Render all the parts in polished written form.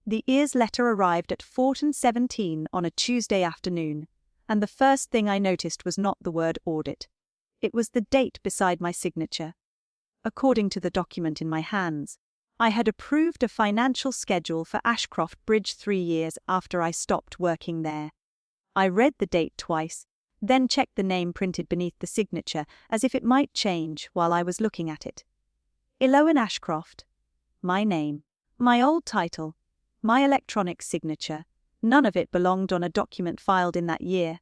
The IRS letter arrived at 14:17 on a Tuesday afternoon, and the first thing I noticed was not the word audit. It was the date beside my signature. According to the document in my hands, I had approved a financial schedule for Ashcroft Bridge 3 years after I stopped working there. I read the date twice, then checked the name printed beneath the signature as if it might change while I was looking at it. Eloan Ashcroft. My name. My old title. My electronic signature. None of it belonged on a document filed in that year.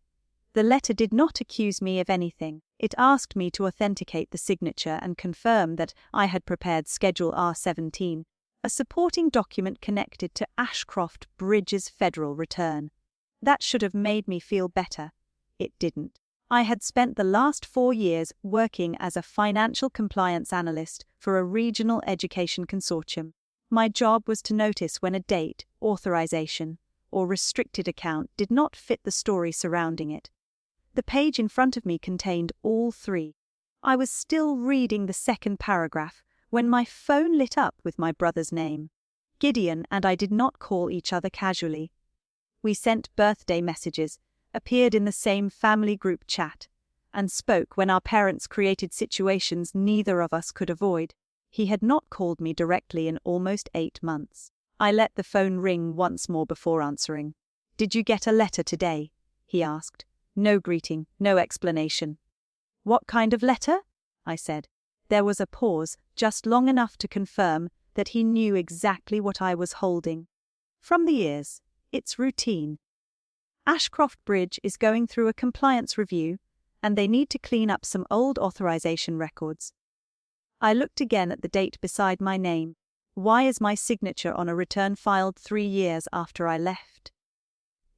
The letter did not accuse me of anything. It asked me to authenticate the signature and confirm that I had prepared Schedule R-17, a supporting document connected to Ashcroft Bridge's federal return. That should have made me feel better. It didn't. I had spent the last 4 years working as a financial compliance analyst for a regional education consortium. My job was to notice when a date, authorization, or restricted account did not fit the story surrounding it. The page in front of me contained all three. I was still reading the second paragraph when my phone lit up with my brother's name. Gideon and I did not call each other casually. We sent birthday messages, appeared in the same family group chat, and spoke when our parents created situations neither of us could avoid. He had not called me directly in almost 8 months. I let the phone ring once more before answering. "Did you get a letter today?" he asked. No greeting, no explanation. "What kind of letter?" I said. There was a pause, just long enough to confirm that he knew exactly what I was holding. "From the IRS. It's routine. Ashcroft Bridge is going through a compliance review, and they need to clean up some old authorization records." I looked again at the date beside my name. Why is my signature on a return filed 3 years after I left?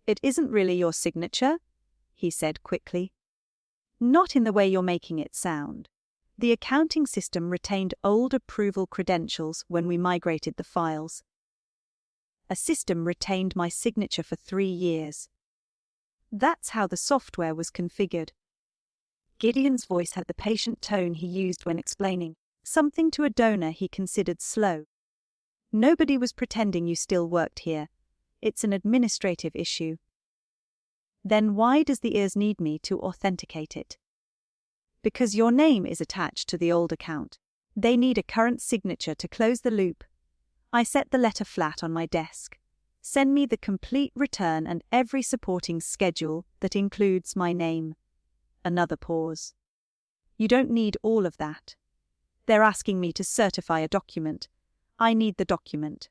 "It isn't really your signature," he said quickly. "Not in the way you're making it sound. The accounting system retained old approval credentials when we migrated the files. A system retained my signature for 3 years. That's how the software was configured." Gideon's voice had the patient tone he used when explaining something to a donor he considered slow. "Nobody was pretending you still worked here. It's an administrative issue." "Then why does the IRS need me to authenticate it?" "Because your name is attached to the old account. They need a current signature to close the loop." I set the letter flat on my desk. "Send me the complete return and every supporting schedule that includes my name." Another pause. "You don't need all of that. They're asking me to certify a document. I need the document."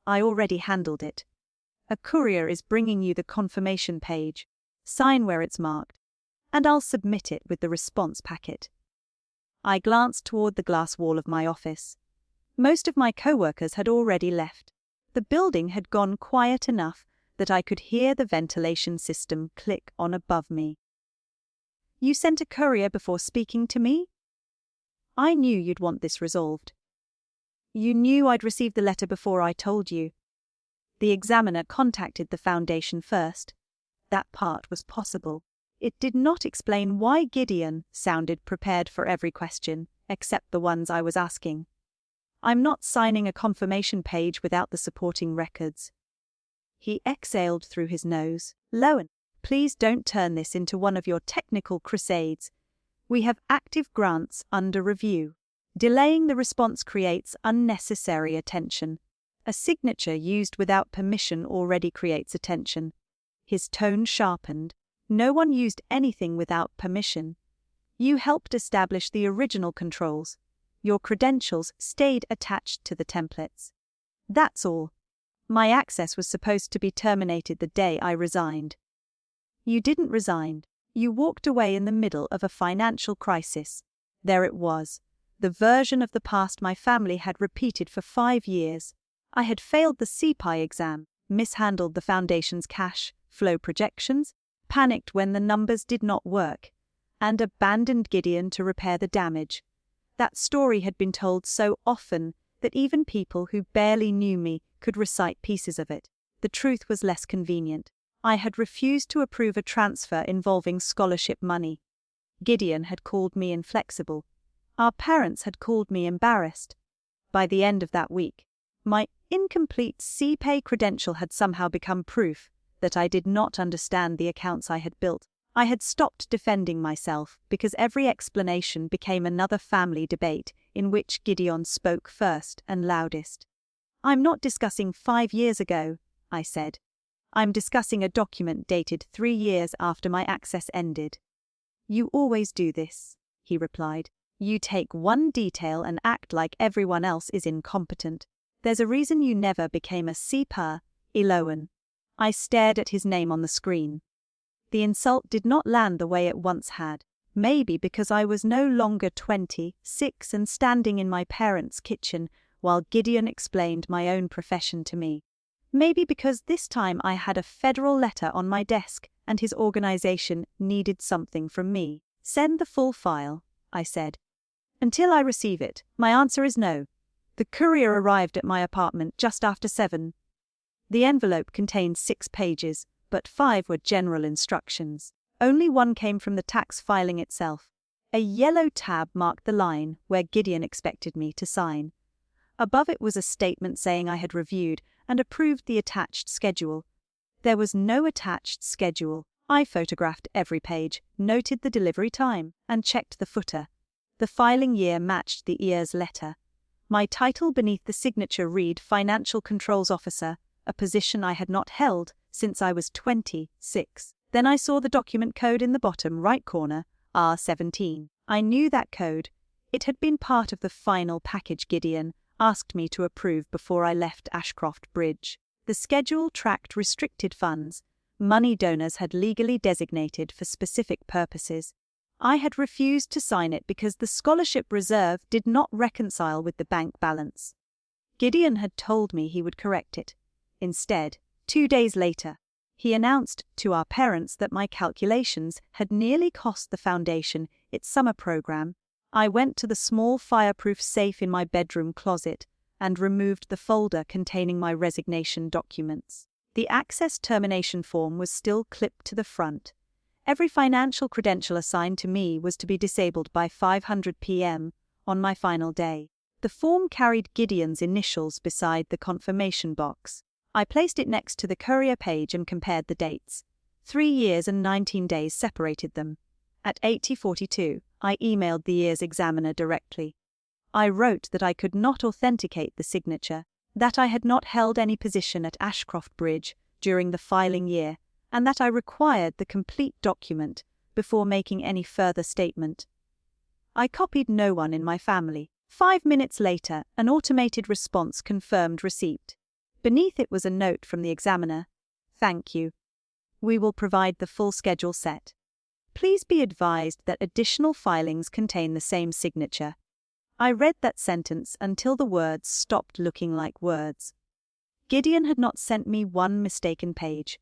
"I already handled it. A courier is bringing you the confirmation page. Sign where it's marked, and I'll submit it with the response packet." I glanced toward the glass wall of my office. Most of my co-workers had already left. The building had gone quiet enough that I could hear the ventilation system click on above me. "You sent a courier before speaking to me?" "I knew you'd want this resolved." "You knew I'd received the letter before I told you." "The examiner contacted the foundation first." That part was possible. It did not explain why Gideon sounded prepared for every question, except the ones I was asking. "I'm not signing a confirmation page without the supporting records." He exhaled through his nose. "Loan, please don't turn this into one of your technical crusades. We have active grants under review. Delaying the response creates unnecessary attention. A signature used without permission already creates attention." His tone sharpened. "No one used anything without permission. You helped establish the original controls. Your credentials stayed attached to the templates. That's all. My access was supposed to be terminated the day I resigned." "You didn't resign. You walked away in the middle of a financial crisis." There it was, the version of the past my family had repeated for 5 years. I had failed the CPI exam, mishandled the foundation's cash flow projections, panicked when the numbers did not work, and abandoned Gideon to repair the damage. That story had been told so often that even people who barely knew me could recite pieces of it. The truth was less convenient. I had refused to approve a transfer involving scholarship money. Gideon had called me inflexible. Our parents had called me embarrassed. By the end of that week, my incomplete CPay credential had somehow become proof that I did not understand the accounts I had built. I had stopped defending myself because every explanation became another family debate in which Gideon spoke first and loudest. "I'm not discussing 5 years ago," I said. "I'm discussing a document dated 3 years after my access ended." "You always do this," he replied. "You take one detail and act like everyone else is incompetent. There's a reason you never became a CPA, Eloan." I stared at his name on the screen. The insult did not land the way it once had. Maybe because I was no longer 26 and standing in my parents' kitchen while Gideon explained my own profession to me. Maybe because this time I had a federal letter on my desk and his organization needed something from me. "Send the full file," I said. "Until I receive it, my answer is no." The courier arrived at my apartment just after 7. The envelope contained 6 pages, but 5 were general instructions. Only one came from the tax filing itself. A yellow tab marked the line where Gideon expected me to sign. Above it was a statement saying I had reviewed and approved the attached schedule. There was no attached schedule. I photographed every page, noted the delivery time, and checked the footer. The filing year matched the IRS letter. My title beneath the signature read Financial Controls Officer, a position I had not held since I was 26. Then I saw the document code in the bottom right corner, R17. I knew that code. It had been part of the final package Gideon asked me to approve before I left Ashcroft Bridge. The schedule tracked restricted funds, money donors had legally designated for specific purposes. I had refused to sign it because the scholarship reserve did not reconcile with the bank balance. Gideon had told me he would correct it. Instead, 2 days later, he announced to our parents that my calculations had nearly cost the foundation its summer program. I went to the small fireproof safe in my bedroom closet and removed the folder containing my resignation documents. The access termination form was still clipped to the front. Every financial credential assigned to me was to be disabled by 500 p.m. on my final day. The form carried Gideon's initials beside the confirmation box. I placed it next to the courier page and compared the dates. 3 years and 19 days separated them. At 8:42, I emailed the IRS examiner directly. I wrote that I could not authenticate the signature, that I had not held any position at Ashcroft Bridge during the filing year, and that I required the complete document before making any further statement. I copied no one in my family. 5 minutes later, an automated response confirmed receipt. Beneath it was a note from the examiner. "Thank you. We will provide the full schedule set. Please be advised that additional filings contain the same signature." I read that sentence until the words stopped looking like words. Gideon had not sent me one mistaken page.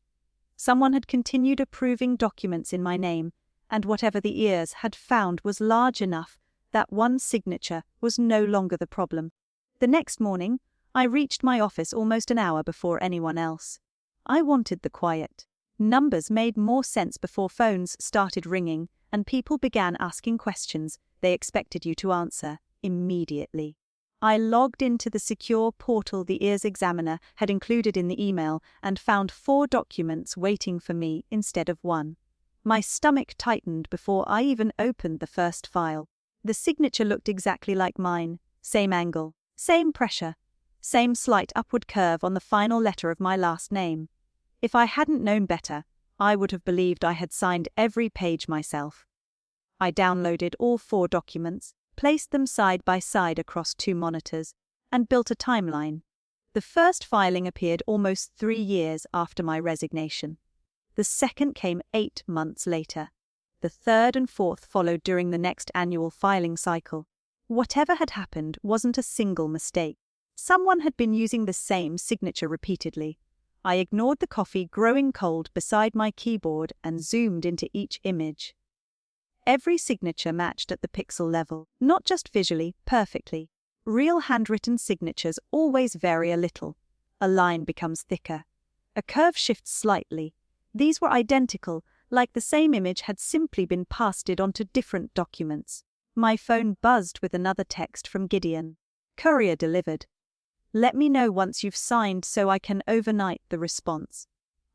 Someone had continued approving documents in my name, and whatever the IRS had found was large enough that one signature was no longer the problem. The next morning, I reached my office almost an hour before anyone else. I wanted the quiet. Numbers made more sense before phones started ringing and people began asking questions they expected you to answer immediately. I logged into the secure portal the IRS examiner had included in the email and found 4 documents waiting for me instead of 1. My stomach tightened before I even opened the first file. The signature looked exactly like mine, same angle, same pressure, same slight upward curve on the final letter of my last name. If I hadn't known better, I would have believed I had signed every page myself. I downloaded all 4 documents, placed them side by side across 2 monitors, and built a timeline. The first filing appeared almost 3 years after my resignation. The second came 8 months later. The third and fourth followed during the next annual filing cycle. Whatever had happened wasn't a single mistake. Someone had been using the same signature repeatedly. I ignored the coffee growing cold beside my keyboard and zoomed into each image. Every signature matched at the pixel level, not just visually, perfectly. Real handwritten signatures always vary a little. A line becomes thicker. A curve shifts slightly. These were identical, like the same image had simply been pasted onto different documents. My phone buzzed with another text from Gideon. "Courier delivered. Let me know once you've signed so I can overnight the response.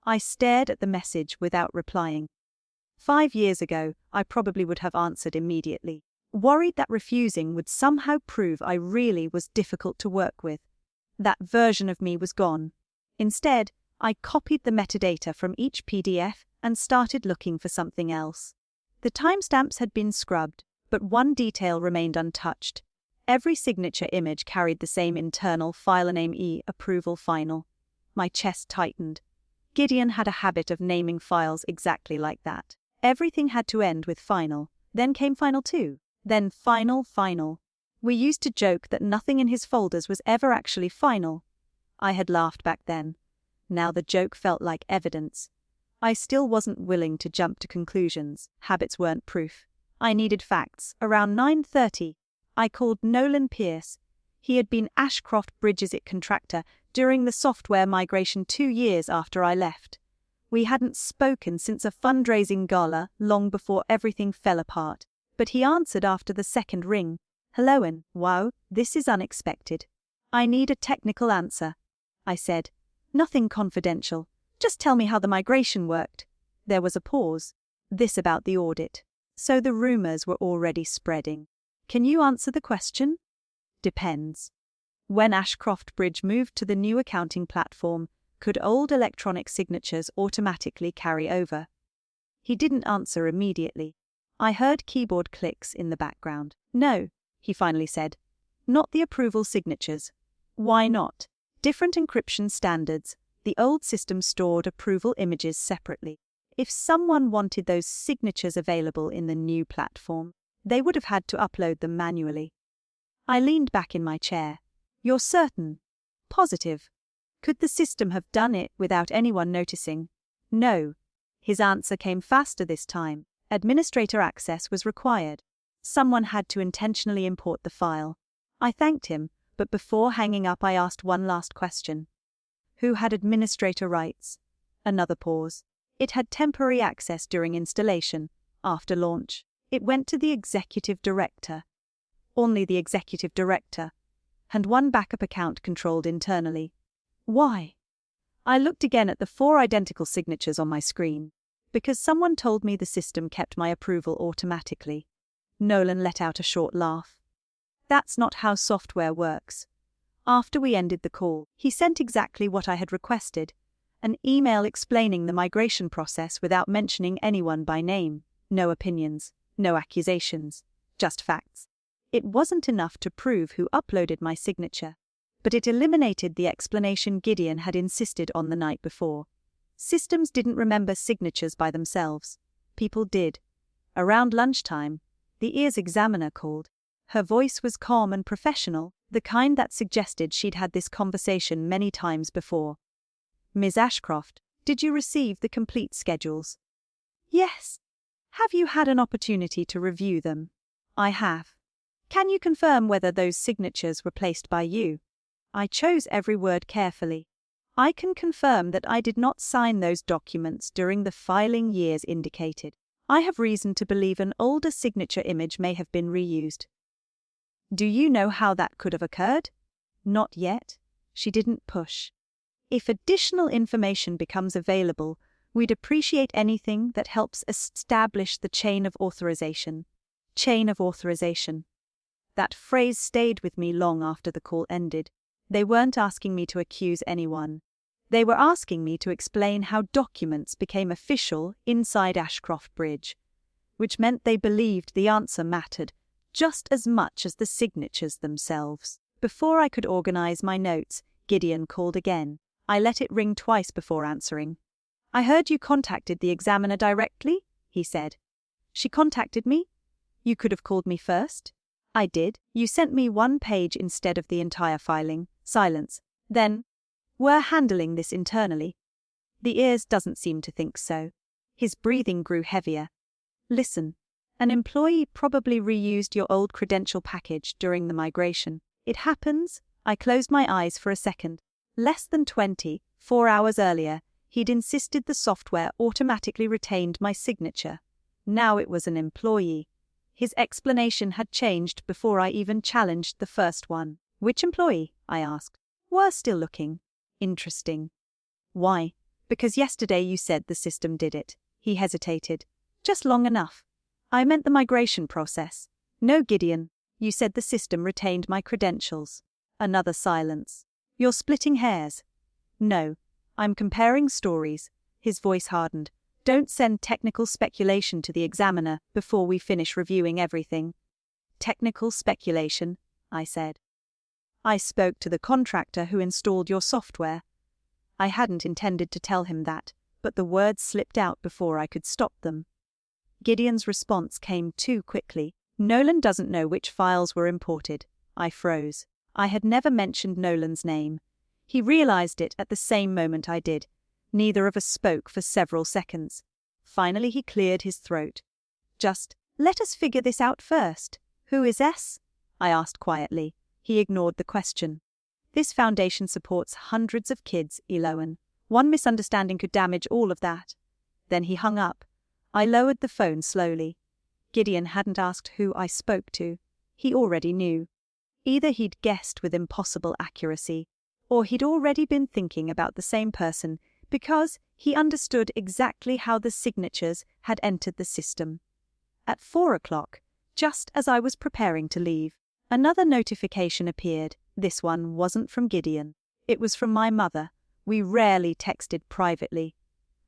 I stared at the message without replying. 5 years ago, I probably would have answered immediately, worried that refusing would somehow prove I really was difficult to work with. That version of me was gone. Instead, I copied the metadata from each PDF and started looking for something else. The timestamps had been scrubbed, but one detail remained untouched. Every signature image carried the same internal file name approval final. My chest tightened. Gideon had a habit of naming files exactly like that. Everything had to end with final, then came final 2, then final. We used to joke that nothing in his folders was ever actually final. I had laughed back then. Now the joke felt like evidence. I still wasn't willing to jump to conclusions. Habits weren't proof. I needed facts. Around 9:30, I called Nolan Pierce. He had been Ashcroft Bridges' contractor during the software migration 2 years after I left. We hadn't spoken since a fundraising gala long before everything fell apart, but he answered after the second ring. "Hello, and wow, this is unexpected. I need a technical answer," I said. "Nothing confidential. Just tell me how the migration worked." There was a pause. This about the audit. So the rumors were already spreading. "Can you answer the question?" "Depends. When Ashcroft Bridge moved to the new accounting platform, could old electronic signatures automatically carry over?" He didn't answer immediately. I heard keyboard clicks in the background. "No," he finally said. "Not the approval signatures." "Why not?" "Different encryption standards. The old system stored approval images separately. If someone wanted those signatures available in the new platform, they would have had to upload them manually." I leaned back in my chair. "You're certain?" "Positive." "Could the system have done it without anyone noticing?" "No." His answer came faster this time. Administrator access was required. Someone had to intentionally import the file. I thanked him, but before hanging up I asked one last question. "Who had administrator rights?" Another pause. "It had temporary access during installation. After launch, it went to the executive director." "Only the executive director?" "And one backup account controlled internally." "Why?" I looked again at the 4 identical signatures on my screen. "Because someone told me the system kept my approval automatically." Nolan let out a short laugh. "That's not how software works." After we ended the call, he sent exactly what I had requested. An email explaining the migration process without mentioning anyone by name. No opinions, no accusations, just facts. It wasn't enough to prove who uploaded my signature, but it eliminated the explanation Gideon had insisted on the night before. Systems didn't remember signatures by themselves. People did. Around lunchtime, the IRS examiner called. Her voice was calm and professional, the kind that suggested she'd had this conversation many times before. "Ms. Ashcroft, did you receive the complete schedules?" "Yes." "Have you had an opportunity to review them?" "I have." "Can you confirm whether those signatures were placed by you?" I chose every word carefully. "I can confirm that I did not sign those documents during the filing years indicated. I have reason to believe an older signature image may have been reused." "Do you know how that could have occurred?" "Not yet." She didn't push. "If additional information becomes available, we'd appreciate anything that helps establish the chain of authorization." Chain of authorization. That phrase stayed with me long after the call ended. They weren't asking me to accuse anyone. They were asking me to explain how documents became official inside Ashcroft Bridge, which meant they believed the answer mattered just as much as the signatures themselves. Before I could organize my notes, Gideon called again. I let it ring twice before answering. "I heard you contacted the examiner directly," he said. "She contacted me? You could have called me first." "I did. You sent me 1 page instead of the entire filing." Silence. Then, "We're handling this internally." "The IRS doesn't seem to think so." His breathing grew heavier. "Listen. An employee probably reused your old credential package during the migration. It happens." I closed my eyes for a second. Less than 24 hours earlier, he'd insisted the software automatically retained my signature. Now it was an employee. His explanation had changed before I even challenged the first one. "Which employee?" I asked. We're still looking. Interesting. Why? Because yesterday you said the system did it. He hesitated. Just long enough. I meant the migration process. No, Gideon. You said the system retained my credentials. Another silence. You're splitting hairs. No. I'm comparing stories. His voice hardened. Don't send technical speculation to the examiner before we finish reviewing everything. Technical speculation, I said. I spoke to the contractor who installed your software. I hadn't intended to tell him that, but the words slipped out before I could stop them. Gideon's response came too quickly. Nolan doesn't know which files were imported. I froze. I had never mentioned Nolan's name. He realized it at the same moment I did. Neither of us spoke for several seconds. Finally he cleared his throat. Just, let us figure this out first. Who is S? I asked quietly. He ignored the question. This foundation supports hundreds of kids, Eloan. One misunderstanding could damage all of that. Then he hung up. I lowered the phone slowly. Gideon hadn't asked who I spoke to. He already knew. Either he'd guessed with impossible accuracy, or he'd already been thinking about the same person because he understood exactly how the signatures had entered the system. At 4 o'clock, just as I was preparing to leave, another notification appeared. This one wasn't from Gideon. It was from my mother. We rarely texted privately.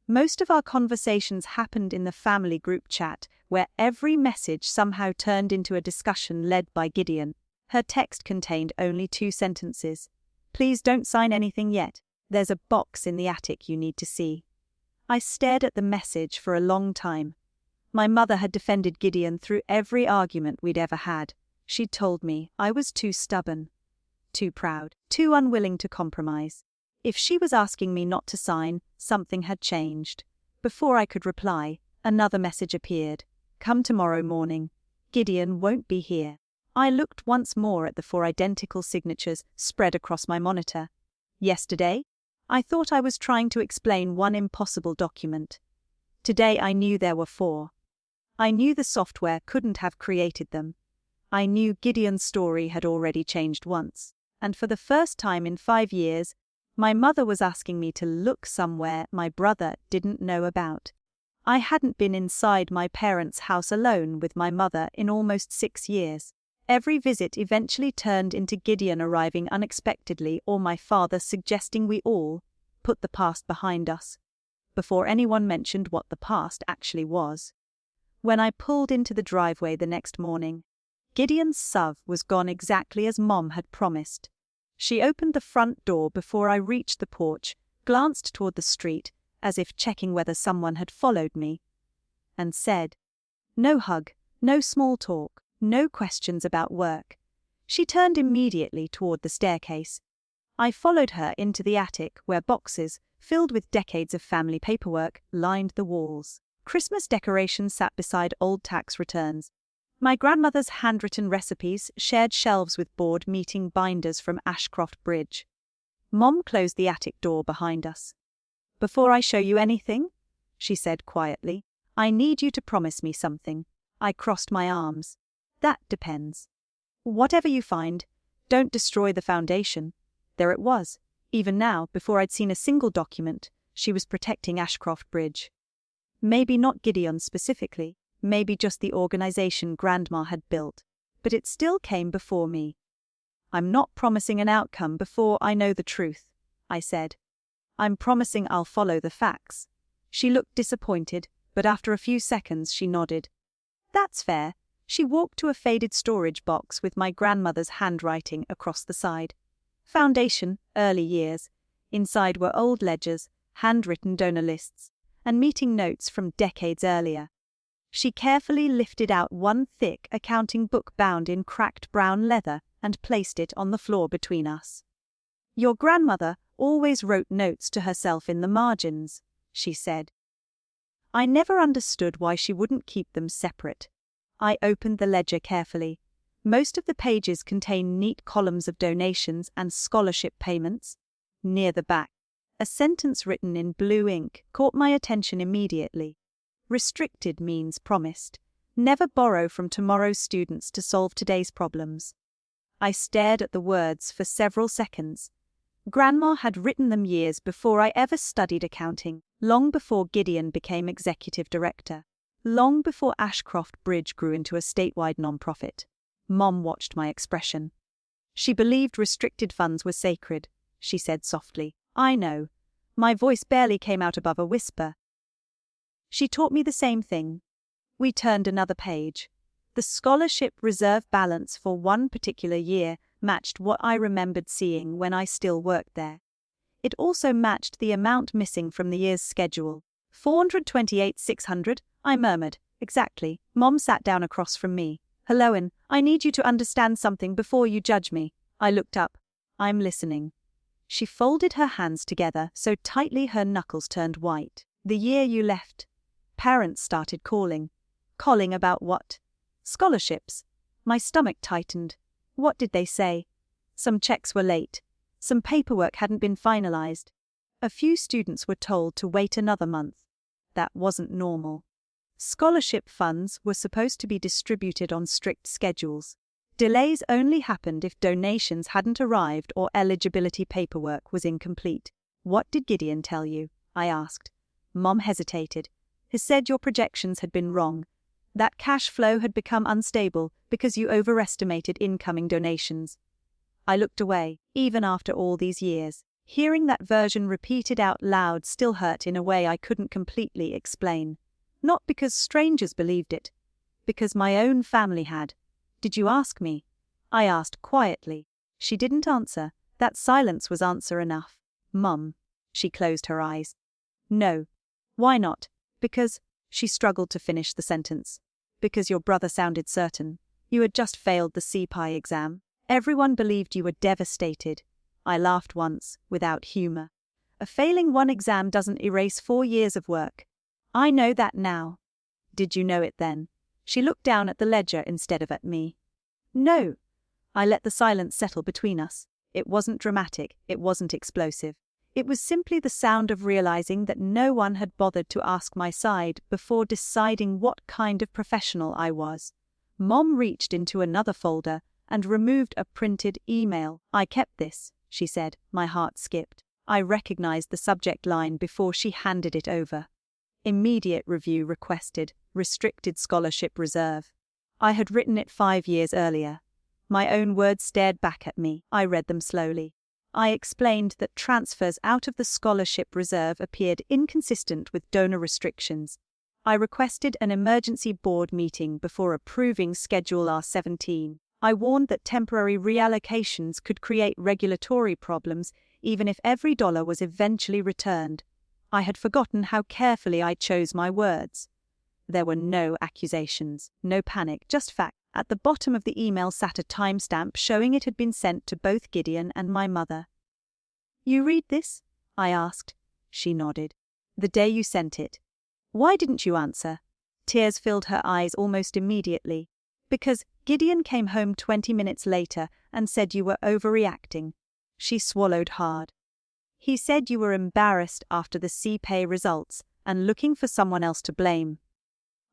Most of our conversations happened in the family group chat, where every message somehow turned into a discussion led by Gideon. Her text contained only 2 sentences. Please don't sign anything yet. There's a box in the attic you need to see. I stared at the message for a long time. My mother had defended Gideon through every argument we'd ever had. She'd told me I was too stubborn, too proud, too unwilling to compromise. If she was asking me not to sign, something had changed. Before I could reply, another message appeared. Come tomorrow morning. Gideon won't be here. I looked once more at the 4 identical signatures spread across my monitor. Yesterday, I thought I was trying to explain one impossible document. Today I knew there were 4. I knew the software couldn't have created them. I knew Gideon's story had already changed once, and for the first time in 5 years, my mother was asking me to look somewhere my brother didn't know about. I hadn't been inside my parents' house alone with my mother in almost 6 years. Every visit eventually turned into Gideon arriving unexpectedly or my father suggesting we all put the past behind us, before anyone mentioned what the past actually was. When I pulled into the driveway the next morning, Gideon's SUV was gone exactly as Mom had promised. She opened the front door before I reached the porch, glanced toward the street, as if checking whether someone had followed me, and said, "No hug, no small talk, no questions about work." She turned immediately toward the staircase. I followed her into the attic where boxes, filled with decades of family paperwork, lined the walls. Christmas decorations sat beside old tax returns. My grandmother's handwritten recipes shared shelves with board meeting binders from Ashcroft Bridge. Mom closed the attic door behind us. "Before I show you anything," she said quietly, "I need you to promise me something." I crossed my arms. "That depends. Whatever you find, don't destroy the foundation." There it was. Even now, before I'd seen a single document, she was protecting Ashcroft Bridge. Maybe not Gideon specifically, maybe just the organization Grandma had built, but it still came before me. "I'm not promising an outcome before I know the truth," I said. "I'm promising I'll follow the facts." She looked disappointed, but after a few seconds she nodded. "That's fair." She walked to a faded storage box with my grandmother's handwriting across the side. Foundation, early years. Inside were old ledgers, handwritten donor lists, and meeting notes from decades earlier. She carefully lifted out one thick accounting book bound in cracked brown leather and placed it on the floor between us. "Your grandmother always wrote notes to herself in the margins," she said. I never understood why she wouldn't keep them separate. I opened the ledger carefully. Most of the pages contain neat columns of donations and scholarship payments. Near the back, a sentence written in blue ink caught my attention immediately. Restricted means promised. Never borrow from tomorrow's students to solve today's problems. I stared at the words for several seconds. Grandma had written them years before I ever studied accounting, long before Gideon became executive director, long before Ashcroft Bridge grew into a statewide nonprofit. Mom watched my expression. She believed restricted funds were sacred, she said softly. I know. My voice barely came out above a whisper. She taught me the same thing. We turned another page. The scholarship reserve balance for one particular year matched what I remembered seeing when I still worked there. It also matched the amount missing from the year's schedule. 428,600, I murmured. Exactly. Mom sat down across from me. Helloan, I need you to understand something before you judge me. I looked up. I'm listening. She folded her hands together so tightly her knuckles turned white. The year you left. Parents started calling. Calling about what? Scholarships. My stomach tightened. What did they say? Some checks were late. Some paperwork hadn't been finalized. A few students were told to wait another month. That wasn't normal. Scholarship funds were supposed to be distributed on strict schedules. Delays only happened if donations hadn't arrived or eligibility paperwork was incomplete. What did Gideon tell you? I asked. Mom hesitated. He said your projections had been wrong. That cash flow had become unstable because you overestimated incoming donations. I looked away, even after all these years. Hearing that version repeated out loud still hurt in a way I couldn't completely explain. Not because strangers believed it, because my own family had. Did you ask me? I asked quietly. She didn't answer. That silence was answer enough. Mum. She closed her eyes. No. Why not? Because, she struggled to finish the sentence. Because your brother sounded certain. You had just failed the CPI exam. Everyone believed you were devastated. I laughed once, without humor. A failing one exam doesn't erase 4 years of work. I know that now. Did you know it then? She looked down at the ledger instead of at me. No. I let the silence settle between us. It wasn't dramatic, it wasn't explosive. It was simply the sound of realizing that no one had bothered to ask my side before deciding what kind of professional I was. Mom reached into another folder and removed a printed email. I kept this, she said. My heart skipped. I recognized the subject line before she handed it over. Immediate review requested, restricted scholarship reserve. I had written it 5 years earlier. My own words stared back at me. I read them slowly. I explained that transfers out of the scholarship reserve appeared inconsistent with donor restrictions. I requested an emergency board meeting before approving Schedule R17. I warned that temporary reallocations could create regulatory problems even if every dollar was eventually returned. I had forgotten how carefully I chose my words. There were no accusations, no panic, just facts. At the bottom of the email sat a timestamp showing it had been sent to both Gideon and my mother. You read this? I asked. She nodded. The day you sent it. Why didn't you answer? Tears filled her eyes almost immediately. Because Gideon came home 20 minutes later and said you were overreacting. She swallowed hard. He said you were embarrassed after the CPay results and looking for someone else to blame.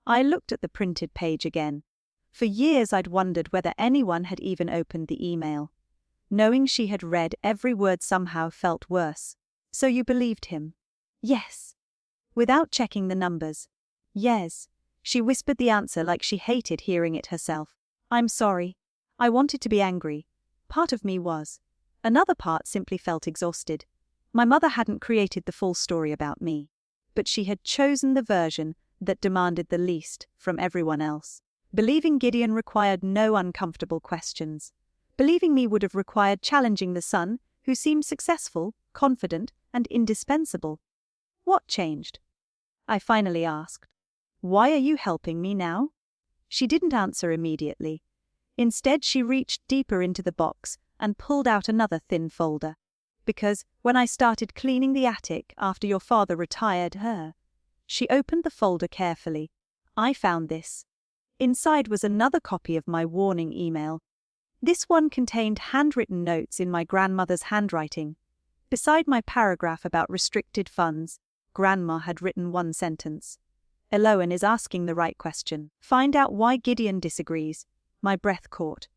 I looked at the printed page again. For years I'd wondered whether anyone had even opened the email. Knowing she had read every word somehow felt worse. So you believed him? Yes. Without checking the numbers. Yes. She whispered the answer like she hated hearing it herself. I'm sorry. I wanted to be angry. Part of me was. Another part simply felt exhausted. My mother hadn't created the full story about me. But she had chosen the version that demanded the least from everyone else. Believing Gideon required no uncomfortable questions. Believing me would have required challenging the son, who seemed successful, confident, and indispensable. What changed? I finally asked. Why are you helping me now? She didn't answer immediately. Instead, she reached deeper into the box and pulled out another thin folder. Because when I started cleaning the attic after your father retired her, she opened the folder carefully. I found this. Inside was another copy of my warning email. This one contained handwritten notes in my grandmother's handwriting. Beside my paragraph about restricted funds, Grandma had written one sentence. Eloan is asking the right question. Find out why Gideon disagrees. My breath caught.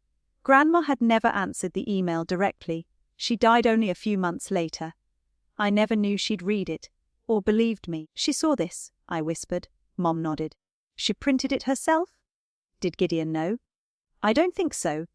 Grandma had never answered the email directly. She died only a few months later. I never knew she'd read it, or believed me. She saw this, I whispered. Mom nodded. She printed it herself? Did Gideon know? I don't think so.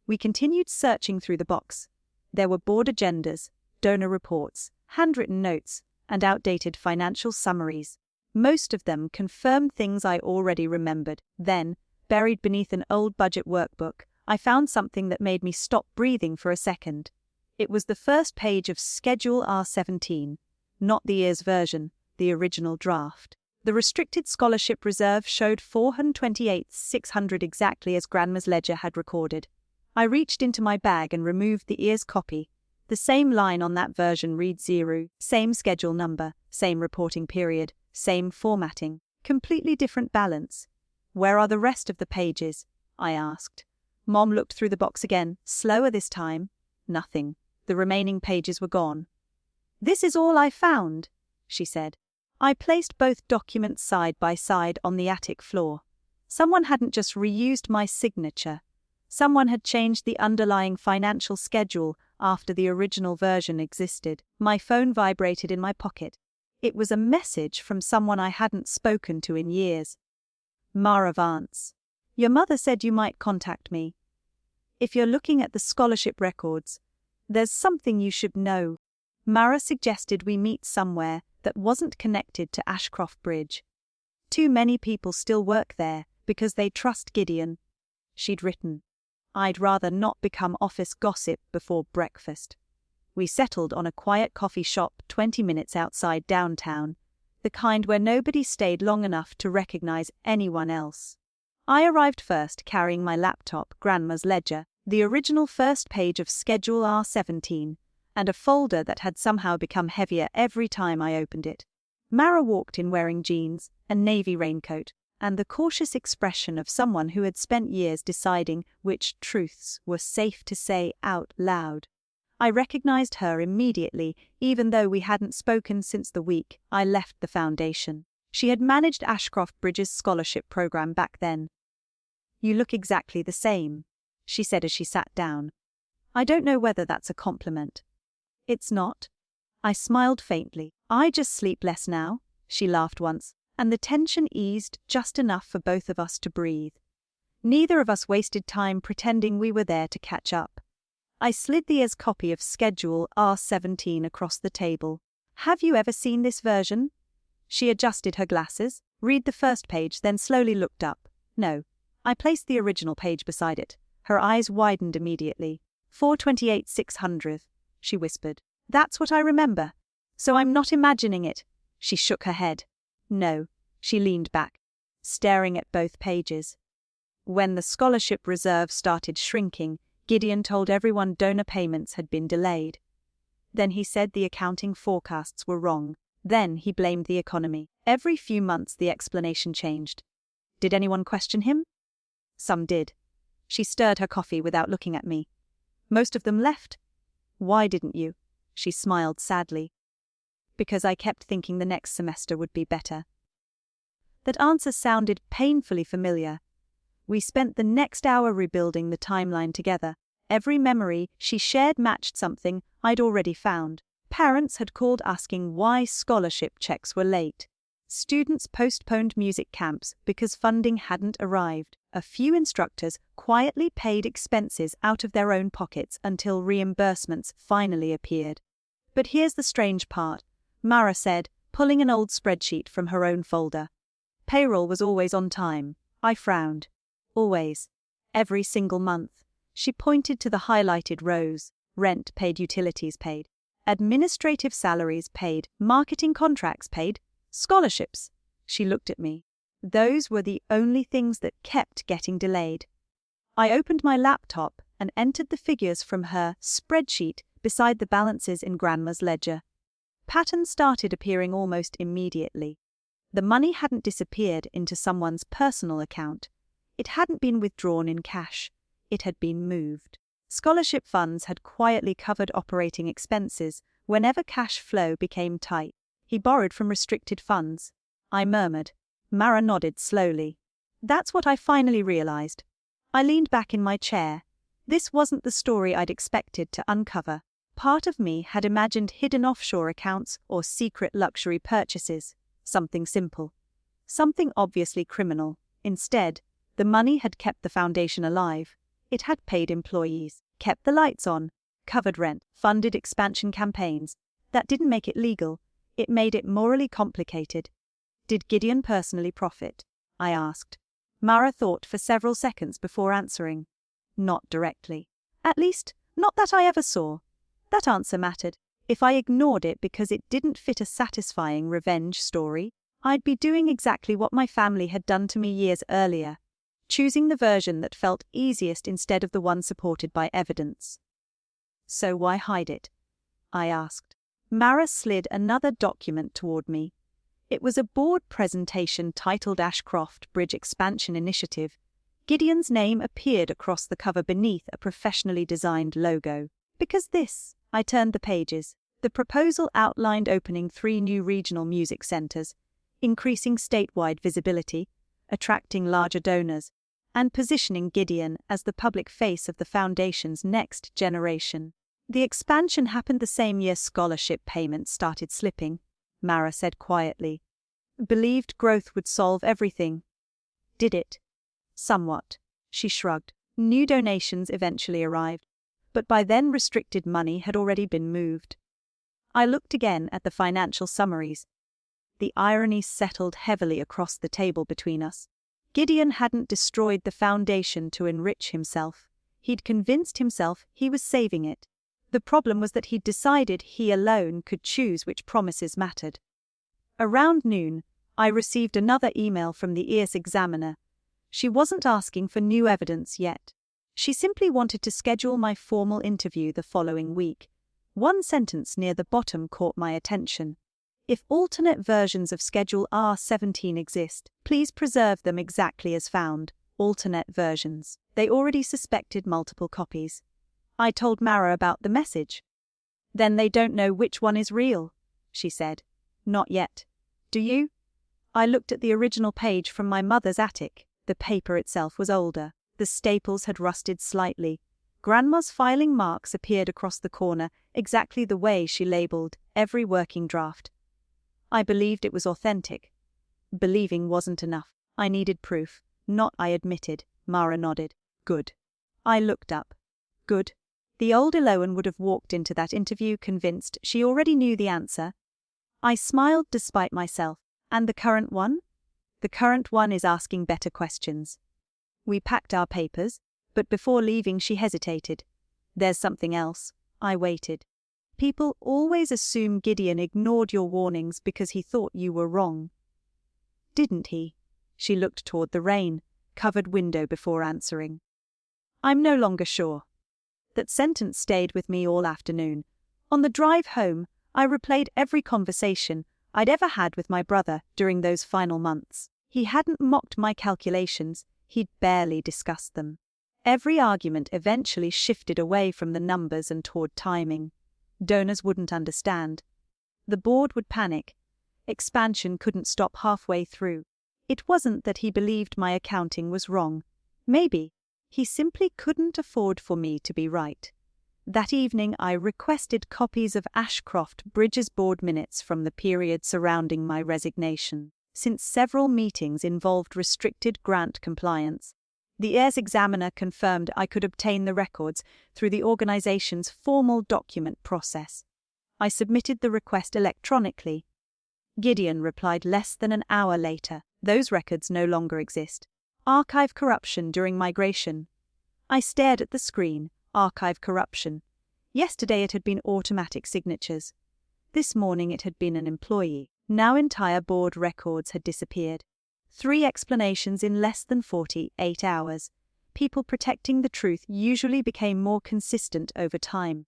We continued searching through the box. There were board agendas, donor reports, handwritten notes, and outdated financial summaries. Most of them confirmed things I already remembered. Then, buried beneath an old budget workbook, I found something that made me stop breathing for a second. It was the first page of Schedule R17, not the year's version, the original draft. The restricted scholarship reserve showed 428,600 exactly as Grandma's ledger had recorded. I reached into my bag and removed the year's copy. The same line on that version reads 0, same schedule number, same reporting period, same formatting, completely different balance. Where are the rest of the pages? I asked. Mom looked through the box again, slower this time. Nothing. The remaining pages were gone. This is all I found, she said. I placed both documents side by side on the attic floor. Someone hadn't just reused my signature. Someone had changed the underlying financial schedule after the original version existed. My phone vibrated in my pocket. It was a message from someone I hadn't spoken to in years. Mara Vance. Your mother said you might contact me. If you're looking at the scholarship records, there's something you should know. Mara suggested we meet somewhere that wasn't connected to Ashcroft Bridge. Too many people still work there because they trust Gideon. She'd written, I'd rather not become office gossip before breakfast. We settled on a quiet coffee shop 20 minutes outside downtown, the kind where nobody stayed long enough to recognize anyone else. I arrived first carrying my laptop, Grandma's ledger, the original first page of Schedule R17, and a folder that had somehow become heavier every time I opened it. Mara walked in wearing jeans, a navy raincoat, and the cautious expression of someone who had spent years deciding which truths were safe to say out loud. I recognized her immediately, even though we hadn't spoken since the week I left the foundation. She had managed Ashcroft Bridge's scholarship program back then. You look exactly the same, she said as she sat down. I don't know whether that's a compliment. It's not. I smiled faintly. I just sleep less now, she laughed once, and the tension eased just enough for both of us to breathe. Neither of us wasted time pretending we were there to catch up. I slid the year's copy of Schedule R17 across the table. Have you ever seen this version? She adjusted her glasses, read the first page, then slowly looked up. No. I placed the original page beside it. Her eyes widened immediately. 428,600, she whispered. That's what I remember. So I'm not imagining it. She shook her head. No. She leaned back, staring at both pages. When the scholarship reserve started shrinking, Gideon told everyone donor payments had been delayed. Then he said the accounting forecasts were wrong. Then he blamed the economy. Every few months the explanation changed. Did anyone question him? Some did. She stirred her coffee without looking at me. Most of them left. Why didn't you? She smiled sadly. Because I kept thinking the next semester would be better. That answer sounded painfully familiar. We spent the next hour rebuilding the timeline together. Every memory she shared matched something I'd already found. Parents had called asking why scholarship checks were late. Students postponed music camps because funding hadn't arrived. A few instructors quietly paid expenses out of their own pockets until reimbursements finally appeared. But here's the strange part, Mara said, pulling an old spreadsheet from her own folder. Payroll was always on time. I frowned. Always. Every single month. She pointed to the highlighted rows. Rent paid, utilities paid. Administrative salaries paid, marketing contracts paid, scholarships. She looked at me. Those were the only things that kept getting delayed. I opened my laptop and entered the figures from her spreadsheet beside the balances in Grandma's ledger. Patterns started appearing almost immediately. The money hadn't disappeared into someone's personal account. It hadn't been withdrawn in cash. It had been moved. Scholarship funds had quietly covered operating expenses whenever cash flow became tight. He borrowed from restricted funds. I murmured. Mara nodded slowly. That's what I finally realized. I leaned back in my chair. This wasn't the story I'd expected to uncover. part of me had imagined hidden offshore accounts or secret luxury purchases, something simple. Something obviously criminal. Instead, the money had kept the foundation alive. It had paid employees, kept the lights on, covered rent, funded expansion campaigns. That didn't make it legal. It made it morally complicated. Did Gideon personally profit? I asked. Mara thought for several seconds before answering. Not directly. At least, not that I ever saw. That answer mattered. If I ignored it because it didn't fit a satisfying revenge story, I'd be doing exactly what my family had done to me years earlier, choosing the version that felt easiest instead of the one supported by evidence. So why hide it? I asked. Mara slid another document toward me. It was a board presentation titled Ashcroft Bridge Expansion Initiative. Gideon's name appeared across the cover beneath a professionally designed logo. Because this, I turned the pages. The proposal outlined opening 3 new regional music centers, increasing statewide visibility, attracting larger donors, and positioning Gideon as the public face of the foundation's next generation. The expansion happened the same year scholarship payments started slipping, Mara said quietly. Believed growth would solve everything. Did it? Somewhat. She shrugged. New donations eventually arrived, but by then restricted money had already been moved. I looked again at the financial summaries. The irony settled heavily across the table between us. Gideon hadn't destroyed the foundation to enrich himself. He'd convinced himself he was saving it. The problem was that he'd decided he alone could choose which promises mattered. Around noon, I received another email from the IRS examiner. She wasn't asking for new evidence yet. She simply wanted to schedule my formal interview the following week. One sentence near the bottom caught my attention. If alternate versions of Schedule R-17 exist, please preserve them exactly as found. Alternate versions. They already suspected multiple copies. I told Mara about the message. Then they don't know which one is real, she said. Not yet. Do you? I looked at the original page from my mother's attic. The paper itself was older. The staples had rusted slightly. Grandma's filing marks appeared across the corner, exactly the way she labeled every working draft. I believed it was authentic. Believing wasn't enough. I needed proof. Not, I admitted. Mara nodded. Good. I looked up. Good. The old Eloan would have walked into that interview convinced she already knew the answer. I smiled despite myself. And the current one? The current one is asking better questions. We packed our papers, but before leaving she hesitated. There's something else. I waited. People always assume Gideon ignored your warnings because he thought you were wrong. Didn't he? She looked toward the rain-covered window before answering. I'm no longer sure. That sentence stayed with me all afternoon. On the drive home, I replayed every conversation I'd ever had with my brother during those final months. He hadn't mocked my calculations, he'd barely discussed them. Every argument eventually shifted away from the numbers and toward timing. Donors wouldn't understand. The board would panic. Expansion couldn't stop halfway through. It wasn't that he believed my accounting was wrong. Maybe. He simply couldn't afford for me to be right. That evening I requested copies of Ashcroft Bridges board minutes from the period surrounding my resignation. Since several meetings involved restricted grant compliance, the IRS examiner confirmed I could obtain the records through the organization's formal document process. I submitted the request electronically. Gideon replied less than an hour later. Those records no longer exist. Archive corruption during migration. I stared at the screen. Archive corruption. Yesterday it had been automatic signatures. This morning it had been an employee. Now entire board records had disappeared. 3 explanations in less than 48 hours. People protecting the truth usually became more consistent over time.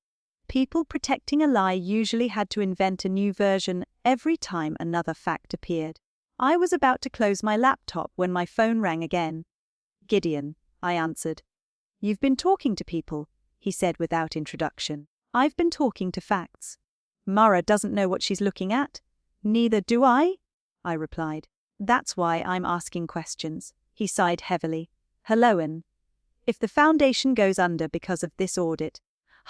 People protecting a lie usually had to invent a new version every time another fact appeared. I was about to close my laptop when my phone rang again. Gideon, I answered. You've been talking to people, he said without introduction. I've been talking to facts. Mara doesn't know what she's looking at. Neither do I replied. That's why I'm asking questions. He sighed heavily. Helloan. If the foundation goes under because of this audit,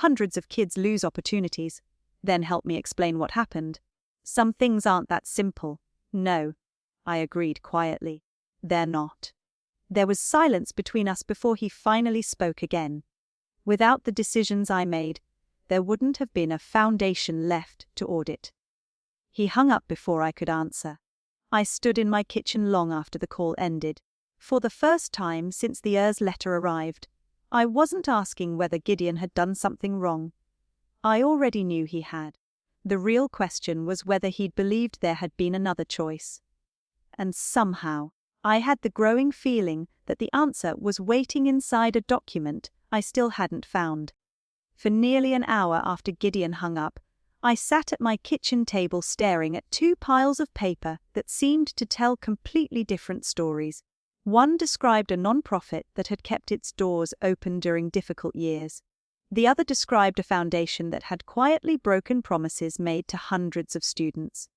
hundreds of kids lose opportunities. Then help me explain what happened. Some things aren't that simple. No, I agreed quietly. They're not. There was silence between us before he finally spoke again. Without the decisions I made, there wouldn't have been a foundation left to audit. He hung up before I could answer. I stood in my kitchen long after the call ended. For the first time since the IRS letter arrived, I wasn't asking whether Gideon had done something wrong. I already knew he had. The real question was whether he'd believed there had been another choice. And somehow, I had the growing feeling that the answer was waiting inside a document I still hadn't found. For nearly an hour after Gideon hung up, I sat at my kitchen table staring at two piles of paper that seemed to tell completely different stories. One described a non-profit that had kept its doors open during difficult years. The other described a foundation that had quietly broken promises made to hundreds of students.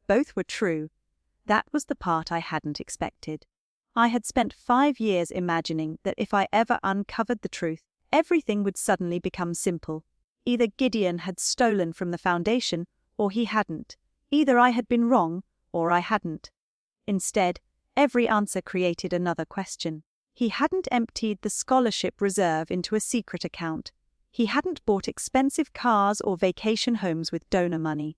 Both were true. That was the part I hadn't expected. I had spent 5 years imagining that if I ever uncovered the truth, everything would suddenly become simple. Either Gideon had stolen from the foundation, or he hadn't. Either I had been wrong, or I hadn't. Instead, every answer created another question. He hadn't emptied the scholarship reserve into a secret account. He hadn't bought expensive cars or vacation homes with donor money.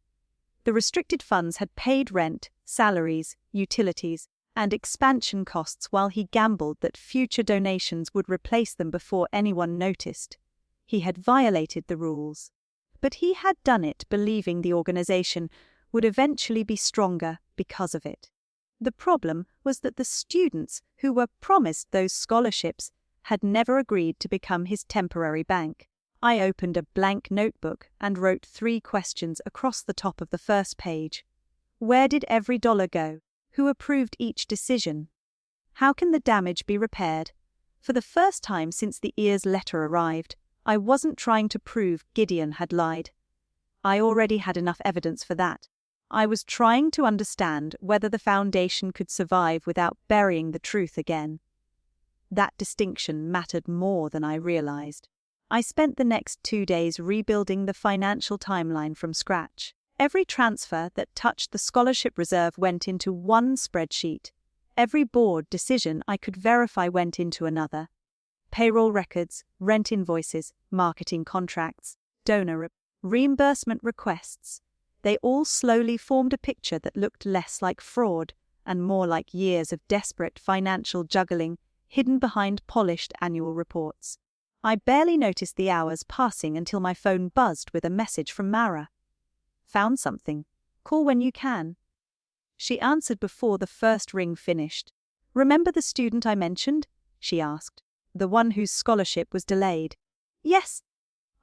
The restricted funds had paid rent, salaries, utilities, and expansion costs while he gambled that future donations would replace them before anyone noticed. He had violated the rules. But he had done it believing the organization would eventually be stronger because of it. The problem was that the students who were promised those scholarships had never agreed to become his temporary bank. I opened a blank notebook and wrote 3 questions across the top of the first page. Where did every dollar go? Who approved each decision? How can the damage be repaired? For the first time since the IRS letter arrived, I wasn't trying to prove Gideon had lied. I already had enough evidence for that. I was trying to understand whether the foundation could survive without burying the truth again. That distinction mattered more than I realized. I spent the next 2 days rebuilding the financial timeline from scratch. Every transfer that touched the scholarship reserve went into one spreadsheet. Every board decision I could verify went into another. Payroll records, rent invoices, marketing contracts, donor reimbursement requests. They all slowly formed a picture that looked less like fraud and more like years of desperate financial juggling hidden behind polished annual reports. I barely noticed the hours passing until my phone buzzed with a message from Mara. Found something. Call when you can. She answered before the first ring finished. Remember the student I mentioned? She asked. The one whose scholarship was delayed. Yes.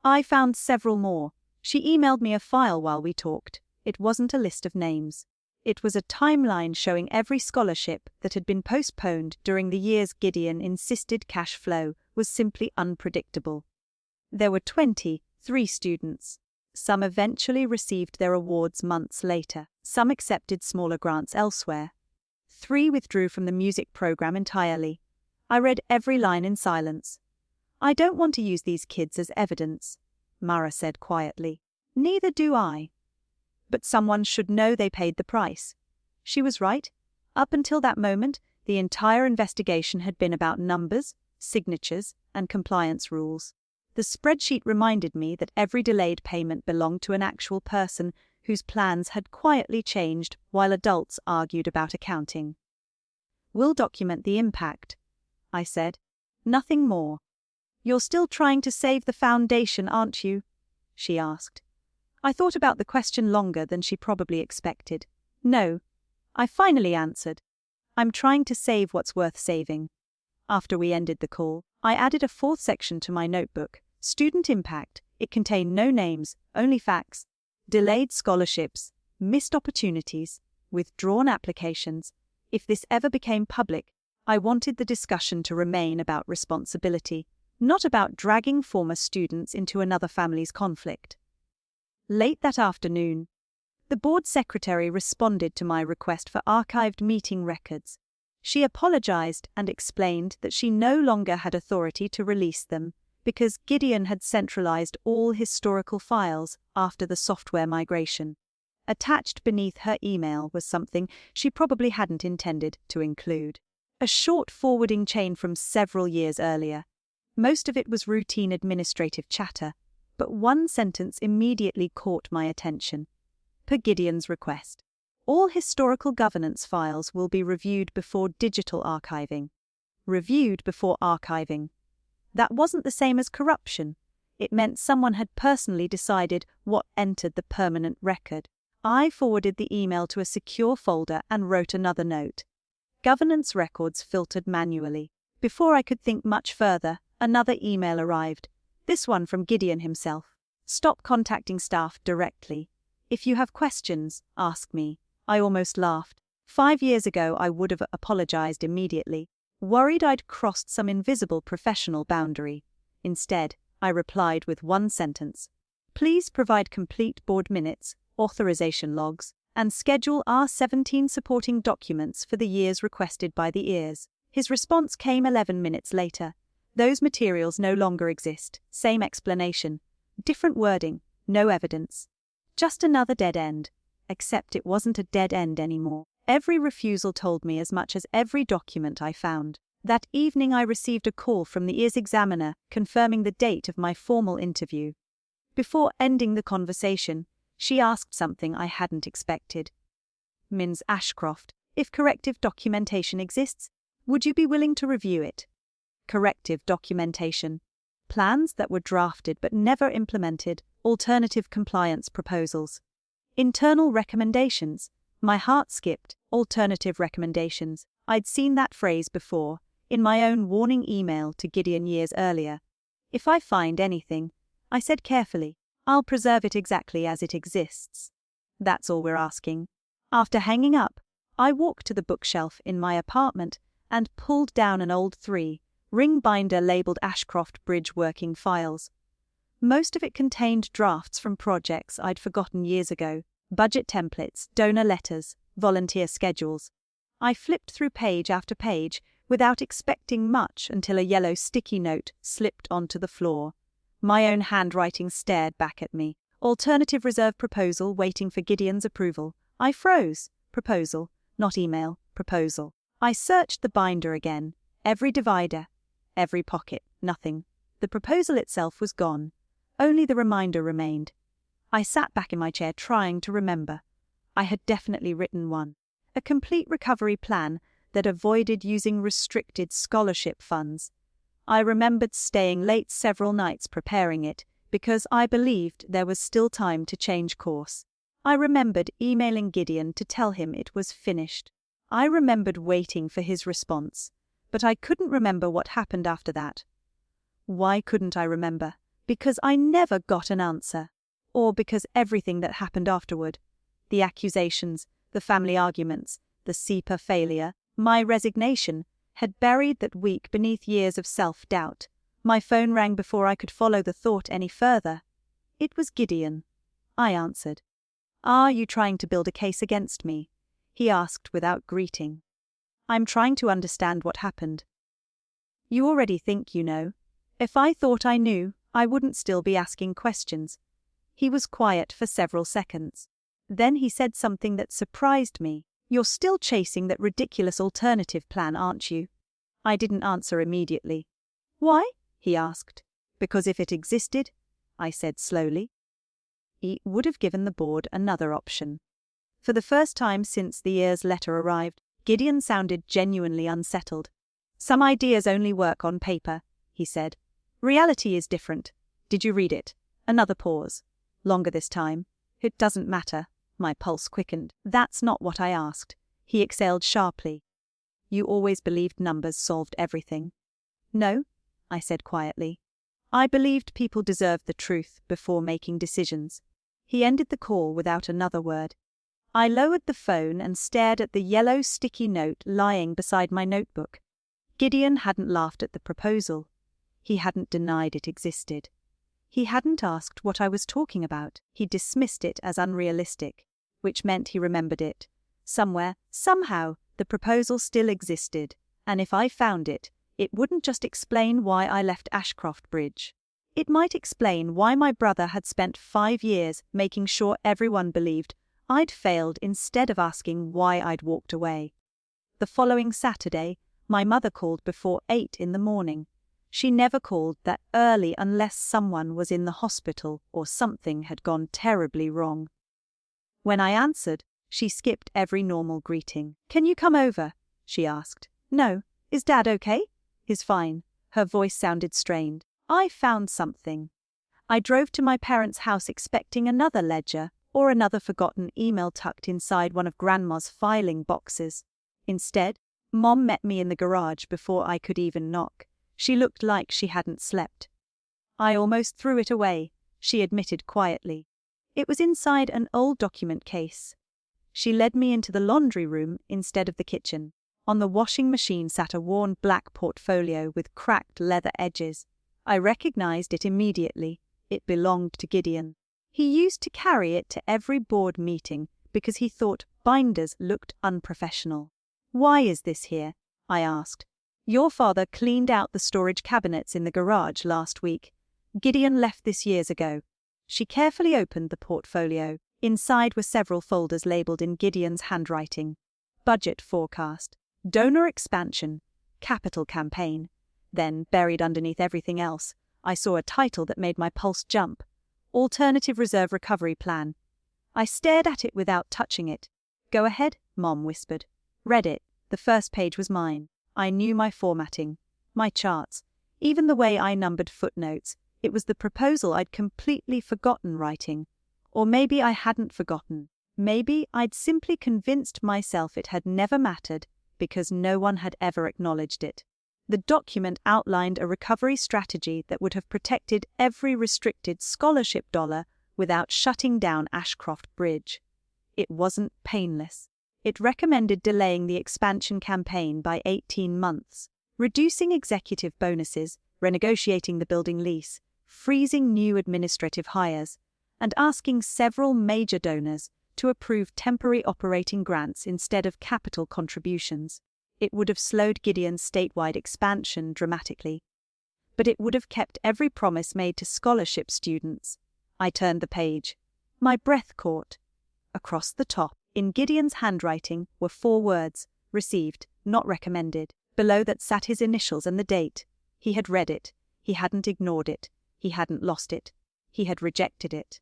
I found several more. She emailed me a file while we talked. It wasn't a list of names. It was a timeline showing every scholarship that had been postponed during the years Gideon insisted cash flow was simply unpredictable. There were 23 students. Some eventually received their awards months later. Some accepted smaller grants elsewhere. 3 withdrew from the music program entirely. I read every line in silence. I don't want to use these kids as evidence, Mara said quietly. Neither do I. But someone should know they paid the price. She was right. Up until that moment, the entire investigation had been about numbers, signatures, and compliance rules. The spreadsheet reminded me that every delayed payment belonged to an actual person whose plans had quietly changed while adults argued about accounting. We'll document the impact, I said. Nothing more. You're still trying to save the foundation, aren't you? She asked. I thought about the question longer than she probably expected. No, I finally answered. I'm trying to save what's worth saving. After we ended the call, I added a 4th section to my notebook, Student Impact. It contained no names, only facts. Delayed scholarships, missed opportunities, withdrawn applications. If this ever became public, I wanted the discussion to remain about responsibility, not about dragging former students into another family's conflict. Late that afternoon, the board secretary responded to my request for archived meeting records. She apologized and explained that she no longer had authority to release them, because Gideon had centralized all historical files after the software migration. Attached beneath her email was something she probably hadn't intended to include. A short forwarding chain from several years earlier. Most of it was routine administrative chatter, but one sentence immediately caught my attention. Per Gideon's request, all historical governance files will be reviewed before digital archiving. Reviewed before archiving. That wasn't the same as corruption. It meant someone had personally decided what entered the permanent record. I forwarded the email to a secure folder and wrote another note. Governance records filtered manually. Before I could think much further, another email arrived. This one from Gideon himself. Stop contacting staff directly. If you have questions, ask me. I almost laughed. 5 years ago I would have apologized immediately, worried I'd crossed some invisible professional boundary. Instead, I replied with one sentence. Please provide complete board minutes, authorization logs, and Schedule R17 supporting documents for the years requested by the IRS. His response came 11 minutes later. Those materials no longer exist. Same explanation. Different wording. No evidence. Just another dead end. Except it wasn't a dead end anymore. Every refusal told me as much as every document I found. That evening I received a call from the IRS examiner confirming the date of my formal interview. Before ending the conversation, she asked something I hadn't expected. Ms. Ashcroft, if corrective documentation exists, would you be willing to review it? Corrective documentation. Plans that were drafted but never implemented, alternative compliance proposals. Internal recommendations. My heart skipped. Alternative recommendations. I'd seen that phrase before, in my own warning email to Gideon years earlier. If I find anything, I said carefully, I'll preserve it exactly as it exists. That's all we're asking. After hanging up, I walked to the bookshelf in my apartment and pulled down an old 3-ring binder labeled Ashcroft Bridge Working Files. Most of it contained drafts from projects I'd forgotten years ago, budget templates, donor letters, volunteer schedules. I flipped through page after page without expecting much until a yellow sticky note slipped onto the floor. My own handwriting stared back at me. Alternative reserve proposal waiting for Gideon's approval. I froze. Proposal, not email, proposal. I searched the binder again. Every divider, every pocket, nothing. The proposal itself was gone. Only the reminder remained. I sat back in my chair trying to remember. I had definitely written one. A complete recovery plan that avoided using restricted scholarship funds. I remembered staying late several nights preparing it because I believed there was still time to change course. I remembered emailing Gideon to tell him it was finished. I remembered waiting for his response, but I couldn't remember what happened after that. Why couldn't I remember? Because I never got an answer. Or because everything that happened afterward, the accusations, the family arguments, the SEPA failure, my resignation, had buried that week beneath years of self-doubt. My phone rang before I could follow the thought any further. It was Gideon. I answered. Are you trying to build a case against me? He asked without greeting. I'm trying to understand what happened. You already think you know. If I thought I knew, I wouldn't still be asking questions. He was quiet for several seconds. Then he said something that surprised me. You're still chasing that ridiculous alternative plan, aren't you? I didn't answer immediately. Why? He asked. Because if it existed, I said slowly, it would have given the board another option. For the first time since the IRS letter arrived, Gideon sounded genuinely unsettled. Some ideas only work on paper, he said. Reality is different. Did you read it? Another pause. Longer this time. It doesn't matter. My pulse quickened. That's not what I asked. He exhaled sharply. You always believed numbers solved everything. No, I said quietly. I believed people deserved the truth before making decisions. He ended the call without another word. I lowered the phone and stared at the yellow sticky note lying beside my notebook. Gideon hadn't laughed at the proposal. He hadn't denied it existed. He hadn't asked what I was talking about. He dismissed it as unrealistic, which meant he remembered it. Somewhere, somehow, the proposal still existed, and if I found it, It wouldn't just explain why I left Ashcroft Bridge. It might explain why my brother had spent 5 years making sure everyone believed I'd failed instead of asking why I'd walked away. The following Saturday, my mother called before 8 in the morning. She never called that early unless someone was in the hospital or something had gone terribly wrong. When I answered, she skipped every normal greeting. "Can you come over?" she asked. "No. Is Dad okay?" "He's fine." Her voice sounded strained. "I found something." I drove to my parents' house expecting another ledger or another forgotten email tucked inside one of Grandma's filing boxes. Instead, Mom met me in the garage before I could even knock. She looked like she hadn't slept. "I almost threw it away," she admitted quietly. "It was inside an old document case." She led me into the laundry room instead of the kitchen. On the washing machine sat a worn black portfolio with cracked leather edges. I recognized it immediately. It belonged to Gideon. He used to carry it to every board meeting because he thought binders looked unprofessional. "Why is this here?" I asked. "Your father cleaned out the storage cabinets in the garage last week. Gideon left this years ago." She carefully opened the portfolio. Inside were several folders labeled in Gideon's handwriting. Budget forecast, donor expansion, capital campaign. Then, buried underneath everything else, I saw a title that made my pulse jump. Alternative Reserve Recovery Plan. I stared at it without touching it. "Go ahead," Mom whispered. Read it. The first page was mine. I knew my formatting, my charts, even the way I numbered footnotes. It was the proposal I'd completely forgotten writing. Or maybe I hadn't forgotten. Maybe I'd simply convinced myself it had never mattered because no one had ever acknowledged it. The document outlined a recovery strategy that would have protected every restricted scholarship dollar without shutting down Ashcroft Bridge. It wasn't painless. It recommended delaying the expansion campaign by 18 months, reducing executive bonuses, renegotiating the building lease, freezing new administrative hires, and asking several major donors to approve temporary operating grants instead of capital contributions. It would have slowed Gideon's statewide expansion dramatically. But it would have kept every promise made to scholarship students. I turned the page. My breath caught. Across the top, in Gideon's handwriting, were 4 words: received, not recommended. Below that sat his initials and the date. He had read it. He hadn't ignored it. He hadn't lost it. He had rejected it.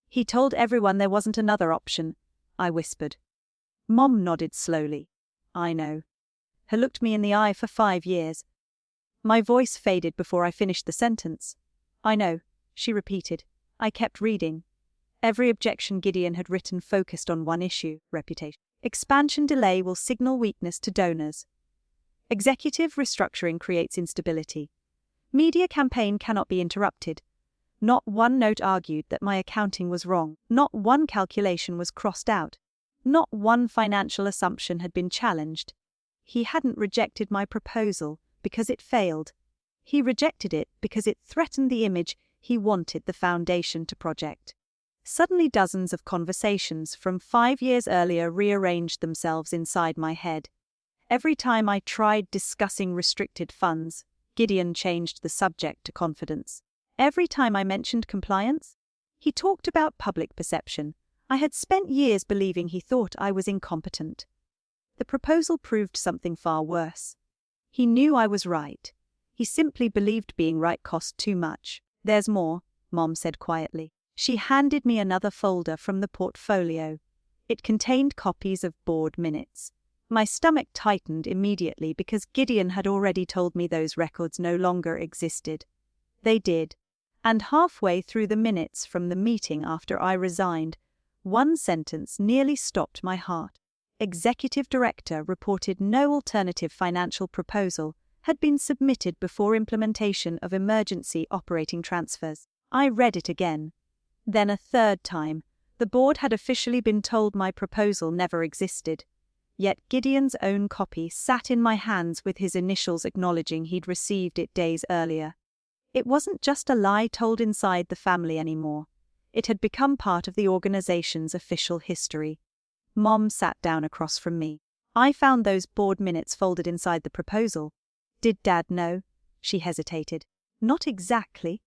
"He told everyone there wasn't another option," I whispered. Mom nodded slowly. "I know." He looked me in the eye for 5 years. My voice faded before I finished the sentence. "I know," she repeated. I kept reading. Every objection Gideon had written focused on one issue: reputation. Expansion delay will signal weakness to donors. Executive restructuring creates instability. Media campaign cannot be interrupted. Not one note argued that my accounting was wrong. Not one calculation was crossed out. Not one financial assumption had been challenged. He hadn't rejected my proposal because it failed. He rejected it because it threatened the image he wanted the foundation to project. Suddenly dozens of conversations from 5 years earlier rearranged themselves inside my head. Every time I tried discussing restricted funds, Gideon changed the subject to confidence. Every time I mentioned compliance, he talked about public perception. I had spent years believing he thought I was incompetent. The proposal proved something far worse. He knew I was right. He simply believed being right cost too much. "There's more," Mom said quietly. She handed me another folder from the portfolio. It contained copies of board minutes. My stomach tightened immediately because Gideon had already told me those records no longer existed. They did. And halfway through the minutes from the meeting after I resigned, one sentence nearly stopped my heart. Executive Director reported no alternative financial proposal had been submitted before implementation of emergency operating transfers. I read it again. Then a third time. The board had officially been told my proposal never existed. Yet Gideon's own copy sat in my hands with his initials acknowledging he'd received it days earlier. It wasn't just a lie told inside the family anymore. It had become part of the organization's official history. Mom sat down across from me. "I found those board minutes folded inside the proposal. Did Dad know? She hesitated. Not exactly.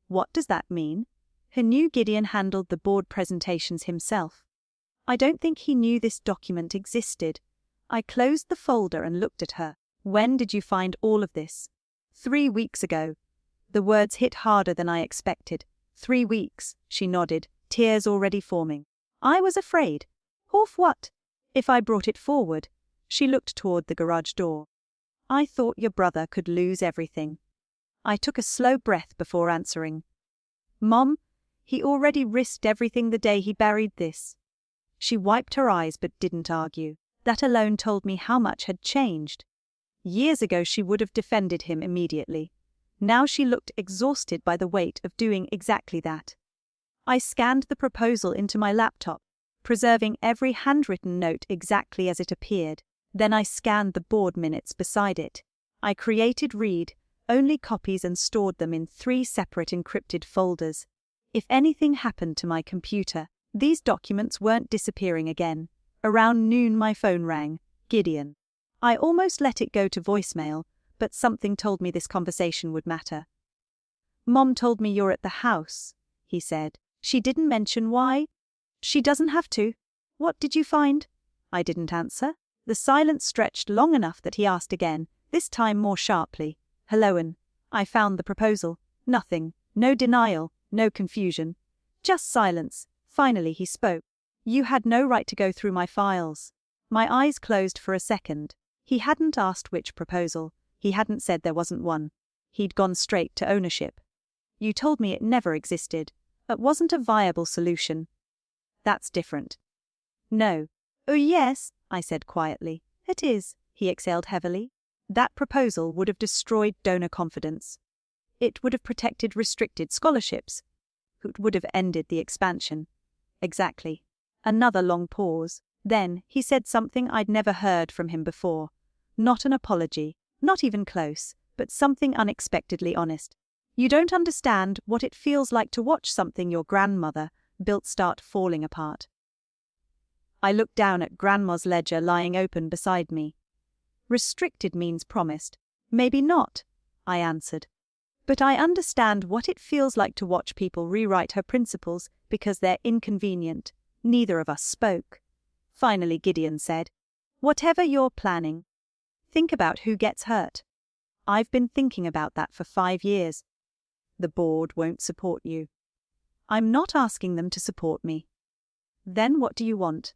What does that mean? He knew Gideon handled the board presentations himself. I don't think he knew this document existed. I closed the folder and looked at her. When did you find all of this? 3 weeks ago. The words hit harder than I expected. 3 weeks, she nodded, tears already forming. I was afraid. Of what? If I brought it forward. She looked toward the garage door. I thought your brother could lose everything. I took a slow breath before answering. Mom, he already risked everything the day he buried this. She wiped her eyes but didn't argue. That alone told me how much had changed. Years ago she would have defended him immediately. Now she looked exhausted by the weight of doing exactly that. I scanned the proposal into my laptop, preserving every handwritten note exactly as it appeared. Then I scanned the board minutes beside it. I created read-only copies and stored them in 3 separate encrypted folders. If anything happened to my computer, these documents weren't disappearing again. Around noon my phone rang. Gideon. I almost let it go to voicemail, but something told me this conversation would matter. Mom told me you're at the house, he said. She didn't mention why. She doesn't have to. What did you find? I didn't answer. The silence stretched long enough that he asked again, this time more sharply. Hello, I found the proposal. Nothing. No denial, no confusion. Just silence. Finally he spoke. You had no right to go through my files. My eyes closed for a second. He hadn't asked which proposal. He hadn't said there wasn't one. He'd gone straight to ownership. You told me it never existed. It wasn't a viable solution. That's different. No. Oh yes, I said quietly. It is, he exhaled heavily. That proposal would have destroyed donor confidence. It would have protected restricted scholarships. It would have ended the expansion. Exactly. Another long pause. Then, he said something I'd never heard from him before. Not an apology, not even close, but something unexpectedly honest. You don't understand what it feels like to watch something your grandmother built start falling apart. I looked down at Grandma's ledger lying open beside me. Restricted means promised. Maybe not, I answered. But I understand what it feels like to watch people rewrite her principles because they're inconvenient. Neither of us spoke. Finally Gideon said, Whatever you're planning, think about who gets hurt. I've been thinking about that for 5 years. The board won't support you. I'm not asking them to support me. Then what do you want?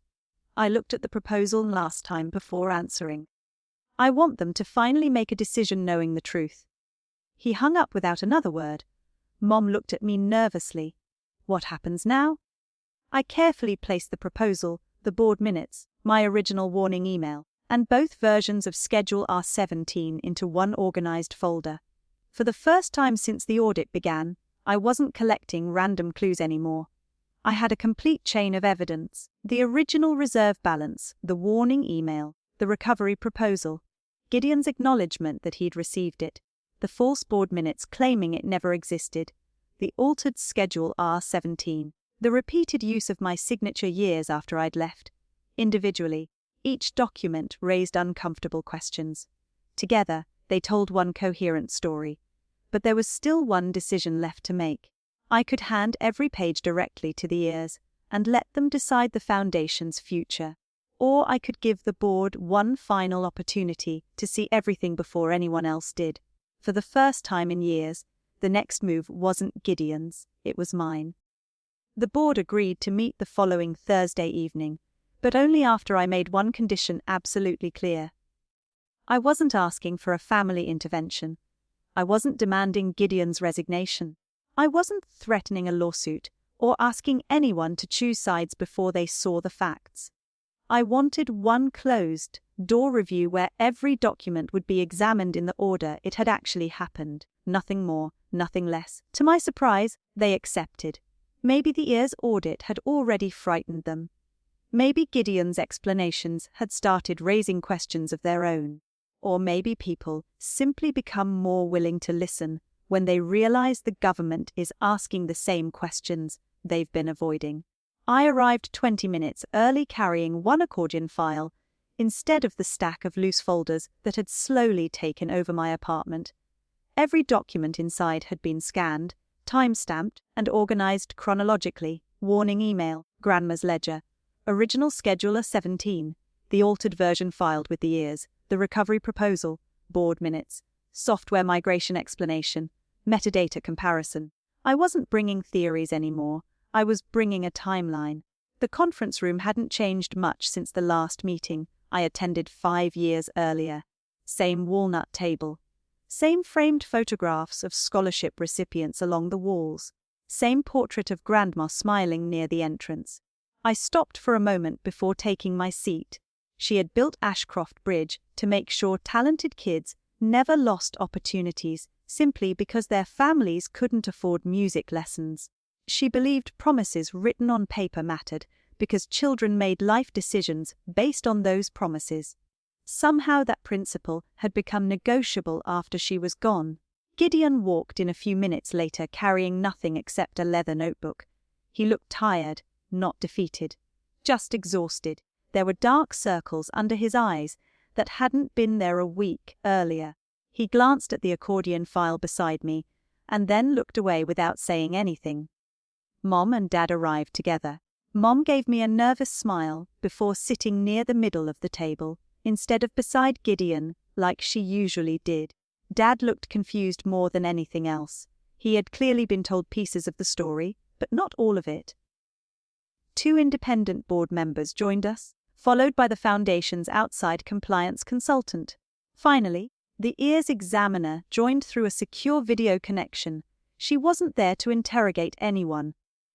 I looked at the proposal last time before answering. I want them to finally make a decision knowing the truth. He hung up without another word. Mom looked at me nervously. What happens now? I carefully placed the proposal, the board minutes, my original warning email, and both versions of Schedule R17 into one organized folder. For the first time since the audit began, I wasn't collecting random clues anymore. I had a complete chain of evidence: the original reserve balance, the warning email, the recovery proposal, Gideon's acknowledgement that he'd received it, the false board minutes claiming it never existed, the altered Schedule R17, the repeated use of my signature years after I'd left. Individually, each document raised uncomfortable questions. Together, they told one coherent story. But there was still one decision left to make. I could hand every page directly to the heirs and let them decide the foundation's future. Or I could give the board one final opportunity to see everything before anyone else did. For the first time in years, the next move wasn't Gideon's, it was mine. The board agreed to meet the following Thursday evening, but only after I made one condition absolutely clear. I wasn't asking for a family intervention. I wasn't demanding Gideon's resignation. I wasn't threatening a lawsuit or asking anyone to choose sides before they saw the facts. I wanted one closed-door review where every document would be examined in the order it had actually happened. Nothing more, nothing less. To my surprise, they accepted. Maybe the heirs' audit had already frightened them. Maybe Gideon's explanations had started raising questions of their own. Or maybe people simply become more willing to listen when they realize the government is asking the same questions they've been avoiding. I arrived 20 minutes early carrying one accordion file. instead of the stack of loose folders that had slowly taken over my apartment. Every document inside had been scanned, time-stamped, and organized chronologically. Warning email, Grandma's ledger, original Scheduler 17, the altered version filed with the years, the recovery proposal, board minutes, software migration explanation, metadata comparison. I wasn't bringing theories anymore, I was bringing a timeline. The conference room hadn't changed much since the last meeting I attended 5 years earlier. Same walnut table. Same framed photographs of scholarship recipients along the walls. Same portrait of Grandma smiling near the entrance. I stopped for a moment before taking my seat. She had built Ashcroft Bridge to make sure talented kids never lost opportunities simply because their families couldn't afford music lessons. She believed promises written on paper mattered because children made life decisions based on those promises. Somehow that principle had become negotiable after she was gone. Gideon walked in a few minutes later carrying nothing except a leather notebook. He looked tired, not defeated, just exhausted. There were dark circles under his eyes that hadn't been there a week earlier. He glanced at the accordion file beside me and then looked away without saying anything. Mom and Dad arrived together. Mom gave me a nervous smile before sitting near the middle of the table, instead of beside Gideon, like she usually did. Dad looked confused more than anything else. He had clearly been told pieces of the story, but not all of it. 2 independent board members joined us, followed by the Foundation's outside compliance consultant. Finally, the IRS examiner joined through a secure video connection. She wasn't there to interrogate anyone.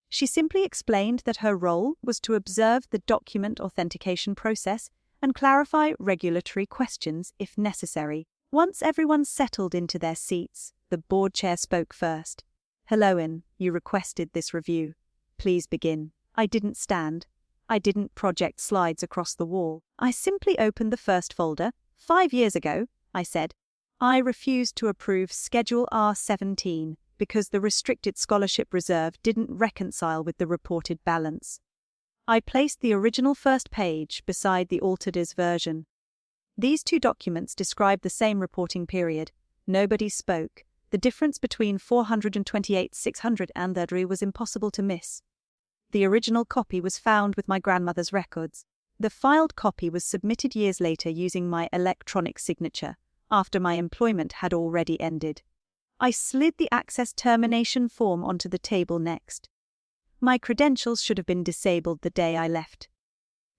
She simply explained that her role was to observe the document authentication process and clarify regulatory questions if necessary. Once everyone settled into their seats, the board chair spoke first. "Hello, you requested this review. Please begin." I didn't stand. I didn't project slides across the wall. I simply opened the first folder. 5 years ago, I said. I refused to approve Schedule R17 because the restricted scholarship reserve didn't reconcile with the reported balance. I placed the original first page beside the altered IRS version. These 2 documents describe the same reporting period. Nobody spoke. The difference between 428,600 and 600 was impossible to miss. The original copy was found with my grandmother's records. The filed copy was submitted years later using my electronic signature, after my employment had already ended. I slid the access termination form onto the table next. My credentials should have been disabled the day I left.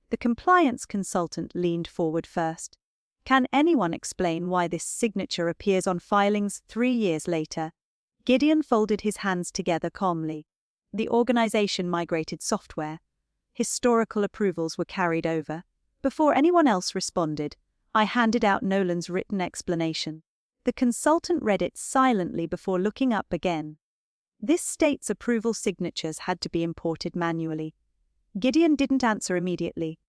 The compliance consultant leaned forward first. Can anyone explain why this signature appears on filings 3 years later? Gideon folded his hands together calmly. The organization migrated software. Historical approvals were carried over. Before anyone else responded, I handed out Nolan's written explanation. The consultant read it silently before looking up again. This states approval signatures had to be imported manually. Gideon didn't answer immediately.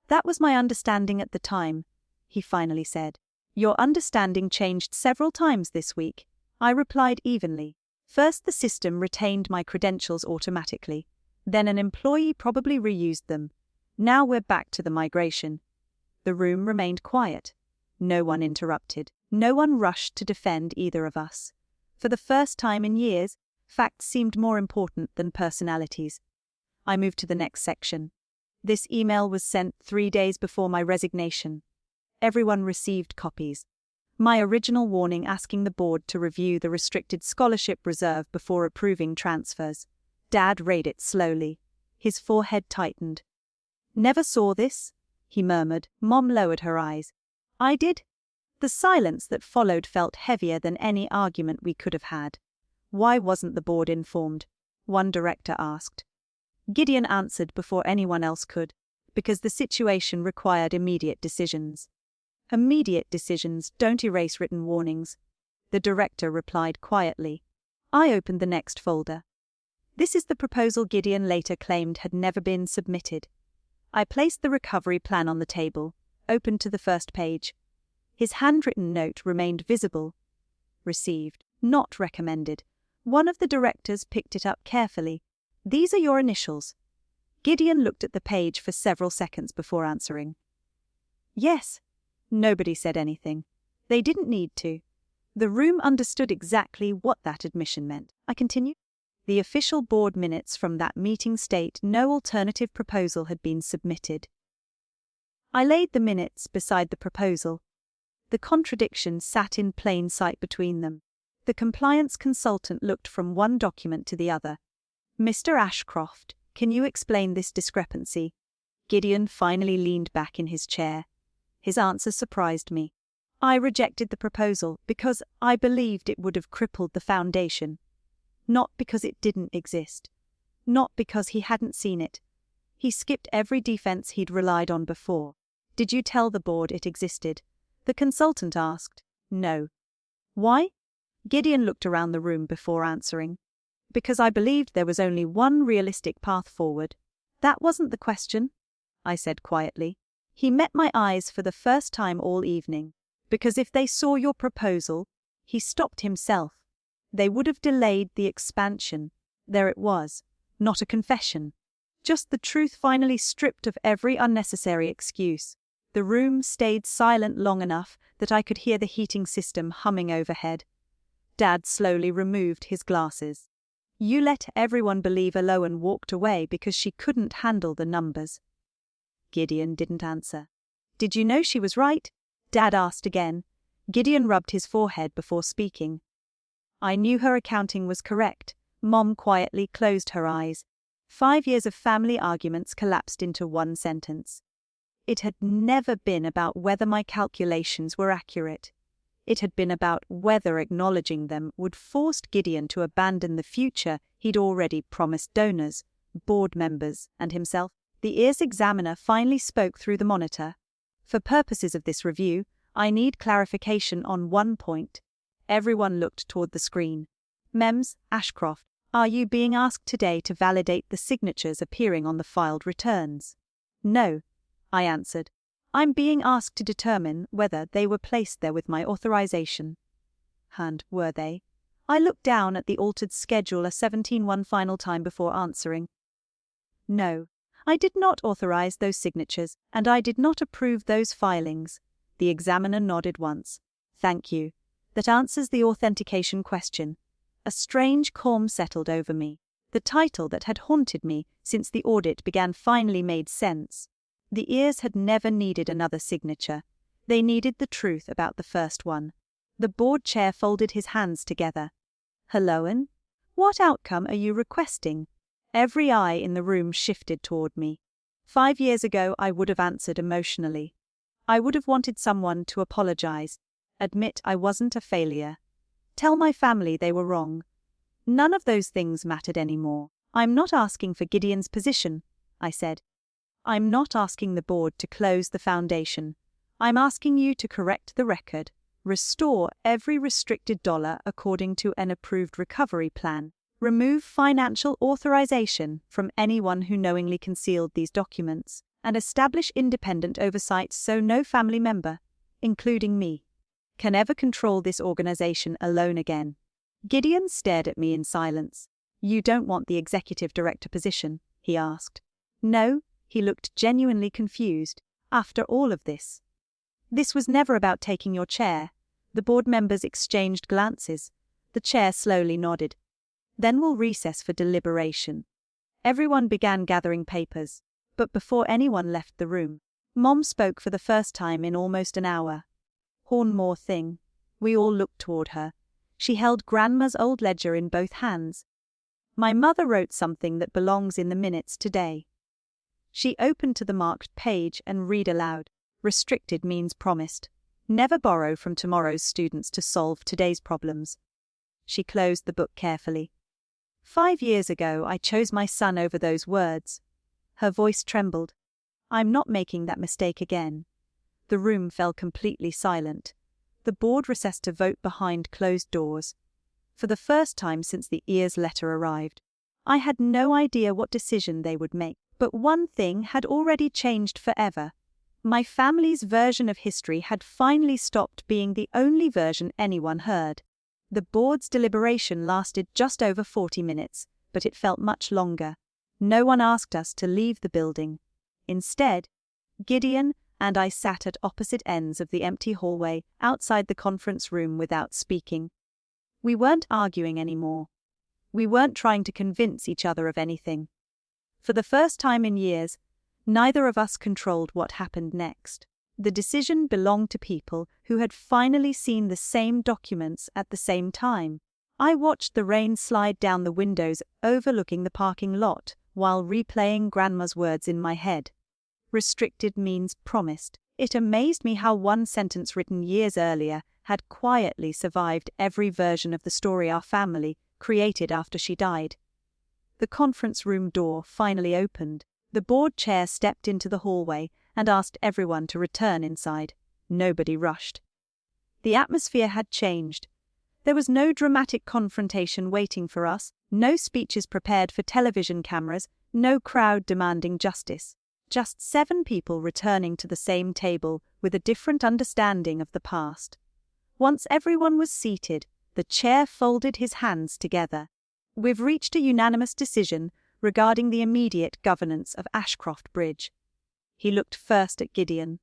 That was my understanding at the time, he finally said. Your understanding changed several times this week, I replied evenly. First, the system retained my credentials automatically. Then an employee probably reused them. Now we're back to the migration. The room remained quiet. No one interrupted. No one rushed to defend either of us. For the first time in years, facts seemed more important than personalities. I moved to the next section. This email was sent 3 days before my resignation. Everyone received copies. My original warning asking the board to review the restricted scholarship reserve before approving transfers. Dad read it slowly. His forehead tightened. "Never saw this," he murmured. Mom lowered her eyes. "I did." The silence that followed felt heavier than any argument we could have had. "Why wasn't the board informed?" one director asked. Gideon answered before anyone else could. Because the situation required immediate decisions. Immediate decisions don't erase written warnings. The director replied quietly. I opened the next folder. This is the proposal Gideon later claimed had never been submitted. I placed the recovery plan on the table, opened to the first page. His handwritten note remained visible. Received, not recommended. One of the directors picked it up carefully. "These are your initials." Gideon looked at the page for several seconds before answering. Yes. Nobody said anything. They didn't need to. The room understood exactly what that admission meant. I continued. The official board minutes from that meeting state no alternative proposal had been submitted. I laid the minutes beside the proposal. The contradiction sat in plain sight between them. The compliance consultant looked from one document to the other. Mr. Ashcroft, can you explain this discrepancy? Gideon finally leaned back in his chair. His answer surprised me. I rejected the proposal because I believed it would have crippled the foundation. Not because it didn't exist. Not because he hadn't seen it. He skipped every defense he'd relied on before. Did you tell the board it existed? The consultant asked. No. Why? Gideon looked around the room before answering. Because I believed there was only one realistic path forward. That wasn't the question, I said quietly. He met my eyes for the first time all evening. Because if they saw your proposal, he stopped himself. They would have delayed the expansion. There it was, not a confession. Just the truth finally stripped of every unnecessary excuse. The room stayed silent long enough that I could hear the heating system humming overhead. Dad slowly removed his glasses. You let everyone believe Eloan walked away because she couldn't handle the numbers. Gideon didn't answer. Did you know she was right? Dad asked again. Gideon rubbed his forehead before speaking. I knew her accounting was correct. Mom quietly closed her eyes. 5 years of family arguments collapsed into one sentence. It had never been about whether my calculations were accurate. It had been about whether acknowledging them would force Gideon to abandon the future he'd already promised donors, board members, and himself. The IRS examiner finally spoke through the monitor. For purposes of this review, I need clarification on one point. Everyone looked toward the screen. Mems, Ashcroft, are you being asked today to validate the signatures appearing on the filed returns? No, I answered. I'm being asked to determine whether they were placed there with my authorization. And were they? I looked down at the altered schedule a 17-1 final time before answering. No, I did not authorize those signatures, and I did not approve those filings. The examiner nodded once. Thank you. That answers the authentication question. A strange calm settled over me. The title that had haunted me since the audit began finally made sense. The IRS had never needed another signature. They needed the truth about the first one. The board chair folded his hands together. Eloan, what outcome are you requesting? Every eye in the room shifted toward me. 5 years ago, I would have answered emotionally. I would have wanted someone to apologize, admit I wasn't a failure, tell my family they were wrong. None of those things mattered anymore. I'm not asking for Gideon's position, I said. I'm not asking the board to close the foundation. I'm asking you to correct the record, restore every restricted dollar according to an approved recovery plan, remove financial authorization from anyone who knowingly concealed these documents, and establish independent oversight so no family member, including me, can ever control this organization alone again. Gideon stared at me in silence. You don't want the executive director position, he asked. No, he looked genuinely confused. After all of this. This was never about taking your chair. The board members exchanged glances. The chair slowly nodded. Then we'll recess for deliberation. Everyone began gathering papers, but before anyone left the room, Mom spoke for the first time in almost an hour. Hornmore thing. We all looked toward her. She held Grandma's old ledger in both hands. My mother wrote something that belongs in the minutes today. She opened to the marked page and read aloud. Restricted means promised. Never borrow from tomorrow's students to solve today's problems. She closed the book carefully. 5 years ago, I chose my son over those words. Her voice trembled. I'm not making that mistake again. The room fell completely silent. The board recessed to vote behind closed doors. For the first time since the IRS letter arrived, I had no idea what decision they would make. But one thing had already changed forever. My family's version of history had finally stopped being the only version anyone heard. The board's deliberation lasted just over 40 minutes, but it felt much longer. No one asked us to leave the building. Instead, Gideon, and I sat at opposite ends of the empty hallway outside the conference room without speaking. We weren't arguing anymore. We weren't trying to convince each other of anything. For the first time in years, neither of us controlled what happened next. The decision belonged to people who had finally seen the same documents at the same time. I watched the rain slide down the windows overlooking the parking lot while replaying Grandma's words in my head. Restricted means promised. It amazed me how one sentence written years earlier had quietly survived every version of the story our family created after she died. The conference room door finally opened. The board chair stepped into the hallway and asked everyone to return inside. Nobody rushed. The atmosphere had changed. There was no dramatic confrontation waiting for us, no speeches prepared for television cameras, no crowd demanding justice. Just 7 people returning to the same table with a different understanding of the past. Once everyone was seated, the chair folded his hands together. We've reached a unanimous decision regarding the immediate governance of Ashcroft Bridge. He looked first at Gideon.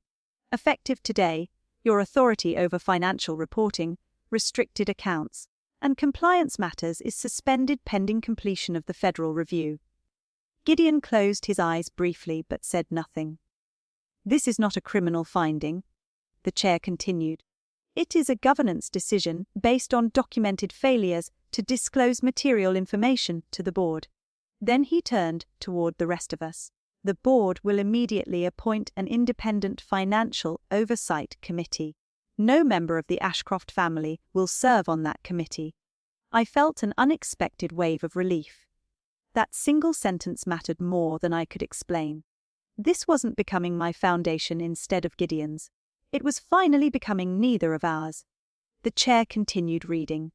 Effective today, your authority over financial reporting, restricted accounts, and compliance matters is suspended pending completion of the federal review. Gideon closed his eyes briefly but said nothing. This is not a criminal finding, the chair continued. It is a governance decision based on documented failures to disclose material information to the board. Then he turned toward the rest of us. The board will immediately appoint an independent financial oversight committee. No member of the Ashcroft family will serve on that committee. I felt an unexpected wave of relief. That single sentence mattered more than I could explain. This wasn't becoming my foundation instead of Gideon's. It was finally becoming neither of ours. The chair continued reading.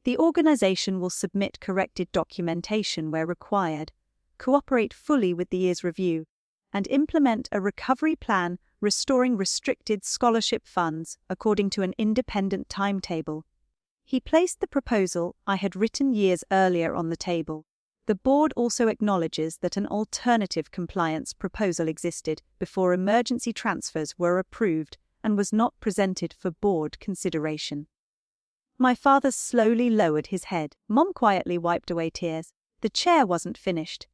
The organization will submit corrected documentation where required, cooperate fully with the year's review, and implement a recovery plan restoring restricted scholarship funds according to an independent timetable. He placed the proposal I had written years earlier on the table. The board also acknowledges that an alternative compliance proposal existed before emergency transfers were approved and was not presented for board consideration. My father slowly lowered his head. Mom quietly wiped away tears. The chair wasn't finished.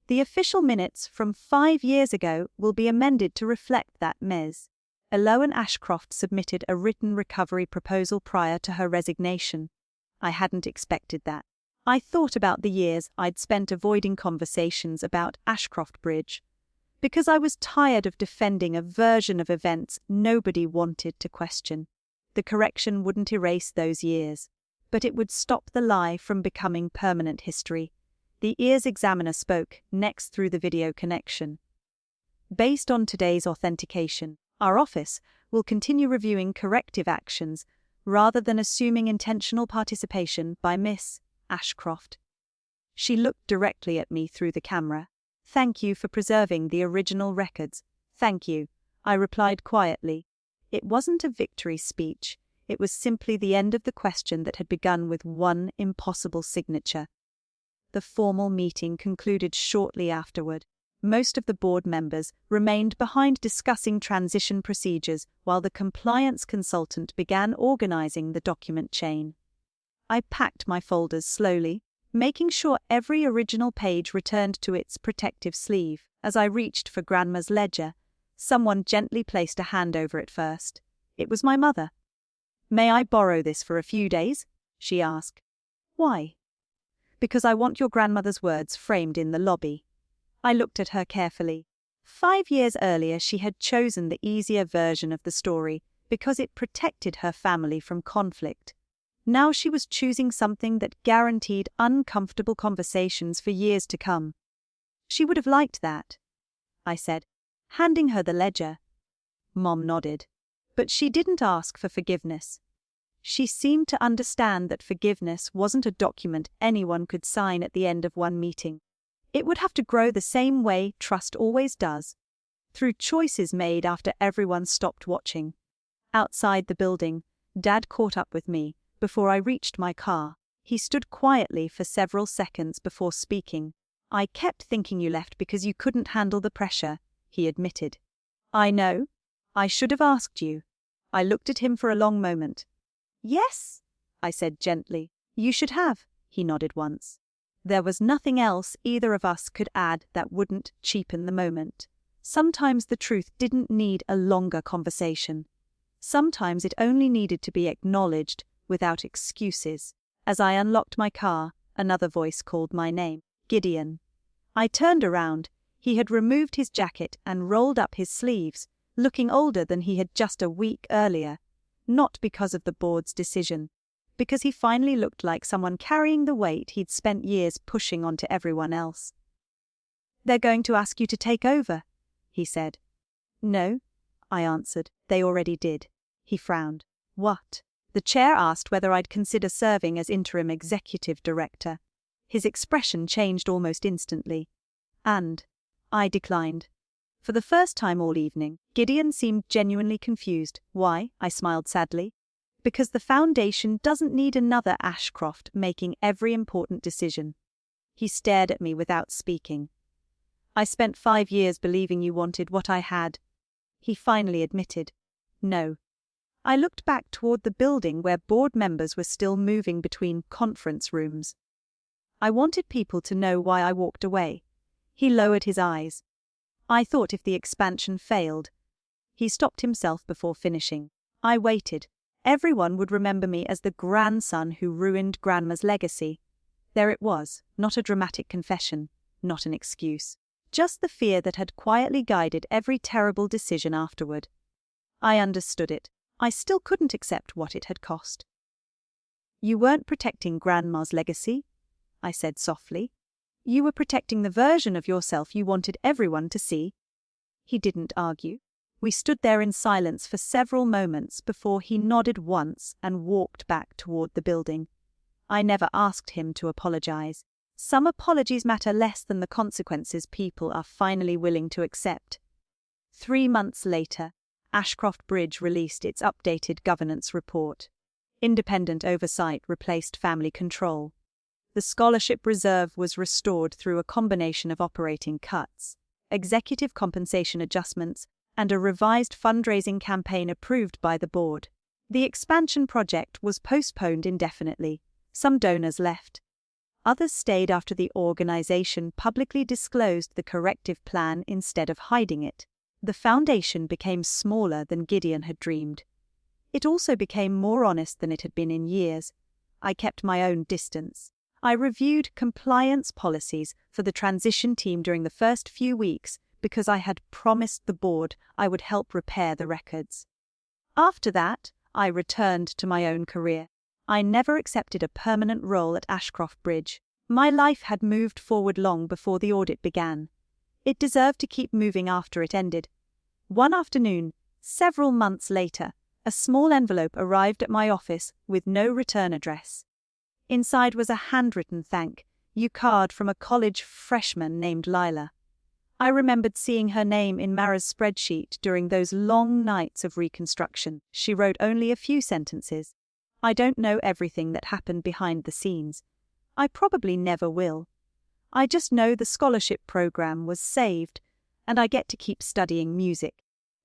The official minutes from 5 years ago will be amended to reflect that Ms. Eloan Ashcroft submitted a written recovery proposal prior to her resignation. I hadn't expected that. I thought about the years I'd spent avoiding conversations about Ashcroft Bridge, because I was tired of defending a version of events nobody wanted to question. The correction wouldn't erase those years, but it would stop the lie from becoming permanent history. The ears examiner spoke next through the video connection. Based on today's authentication, our office will continue reviewing corrective actions rather than assuming intentional participation by Miss Ashcroft. She looked directly at me through the camera. Thank you for preserving the original records. Thank you, I replied quietly. It wasn't a victory speech. It was simply the end of the question that had begun with one impossible signature. The formal meeting concluded shortly afterward. Most of the board members remained behind discussing transition procedures while the compliance consultant began organizing the document chain. I packed my folders slowly, making sure every original page returned to its protective sleeve. As I reached for Grandma's ledger, someone gently placed a hand over it first. It was my mother. "May I borrow this for a few days?" she asked. "Why?" "Because I want your grandmother's words framed in the lobby." I looked at her carefully. 5 years earlier she had chosen the easier version of the story because it protected her family from conflict. Now she was choosing something that guaranteed uncomfortable conversations for years to come. "She would have liked that," I said, handing her the ledger. Mom nodded. But she didn't ask for forgiveness. She seemed to understand that forgiveness wasn't a document anyone could sign at the end of one meeting. It would have to grow the same way trust always does, through choices made after everyone stopped watching. Outside the building, Dad caught up with me before I reached my car. He stood quietly for several seconds before speaking. "I kept thinking you left because you couldn't handle the pressure," he admitted. "I know," I should have asked you. I looked at him for a long moment. Yes, I said gently. You should have, he nodded once. There was nothing else either of us could add that wouldn't cheapen the moment. Sometimes the truth didn't need a longer conversation. Sometimes it only needed to be acknowledged without excuses. As I unlocked my car, another voice called my name. Gideon. I turned around. He had removed his jacket and rolled up his sleeves, looking older than he had just a week earlier. Not because of the board's decision, because he finally looked like someone carrying the weight he'd spent years pushing onto everyone else. They're going to ask you to take over, he said. No, I answered. They already did. He frowned. What? The chair asked whether I'd consider serving as interim executive director. His expression changed almost instantly. And I declined. For the first time all evening, Gideon seemed genuinely confused. Why? I smiled sadly. Because the foundation doesn't need another Ashcroft making every important decision. He stared at me without speaking. I spent 5 years believing you wanted what I had. He finally admitted. No. I looked back toward the building where board members were still moving between conference rooms. I wanted people to know why I walked away. He lowered his eyes. I thought if the expansion failed. He stopped himself before finishing. I waited. Everyone would remember me as the grandson who ruined Grandma's legacy. There it was, not a dramatic confession, not an excuse. Just the fear that had quietly guided every terrible decision afterward. I understood it. I still couldn't accept what it had cost. You weren't protecting Grandma's legacy, I said softly. You were protecting the version of yourself you wanted everyone to see. He didn't argue. We stood there in silence for several moments before he nodded once and walked back toward the building. I never asked him to apologize. Some apologies matter less than the consequences people are finally willing to accept. 3 months later, Ashcroft Bridge released its updated governance report. Independent oversight replaced family control. The scholarship reserve was restored through a combination of operating cuts, executive compensation adjustments, and a revised fundraising campaign approved by the board. The expansion project was postponed indefinitely. Some donors left. Others stayed after the organization publicly disclosed the corrective plan instead of hiding it. The foundation became smaller than Gideon had dreamed. It also became more honest than it had been in years. I kept my own distance. I reviewed compliance policies for the transition team during the first few weeks because I had promised the board I would help repair the records. After that, I returned to my own career. I never accepted a permanent role at Ashcroft Bridge. My life had moved forward long before the audit began. It deserved to keep moving after it ended. One afternoon, several months later, a small envelope arrived at my office with no return address. Inside was a handwritten thank you card from a college freshman named Lila. I remembered seeing her name in Mara's spreadsheet during those long nights of reconstruction. She wrote only a few sentences. I don't know everything that happened behind the scenes. I probably never will. I just know the scholarship program was saved, and I get to keep studying music.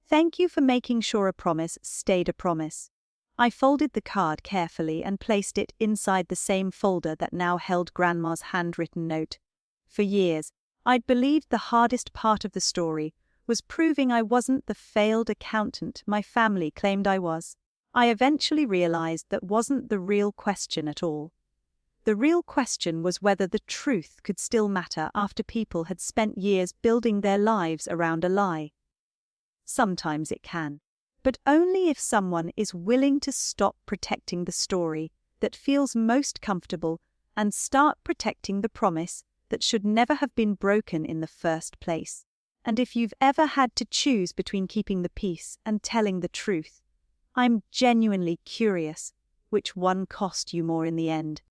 Thank you for making sure a promise stayed a promise. I folded the card carefully and placed it inside the same folder that now held Grandma's handwritten note. For years, I'd believed the hardest part of the story was proving I wasn't the failed accountant my family claimed I was. I eventually realized that wasn't the real question at all. The real question was whether the truth could still matter after people had spent years building their lives around a lie. Sometimes it can, but only if someone is willing to stop protecting the story that feels most comfortable and start protecting the promise that should never have been broken in the first place. And if you've ever had to choose between keeping the peace and telling the truth, I'm genuinely curious which one cost you more in the end.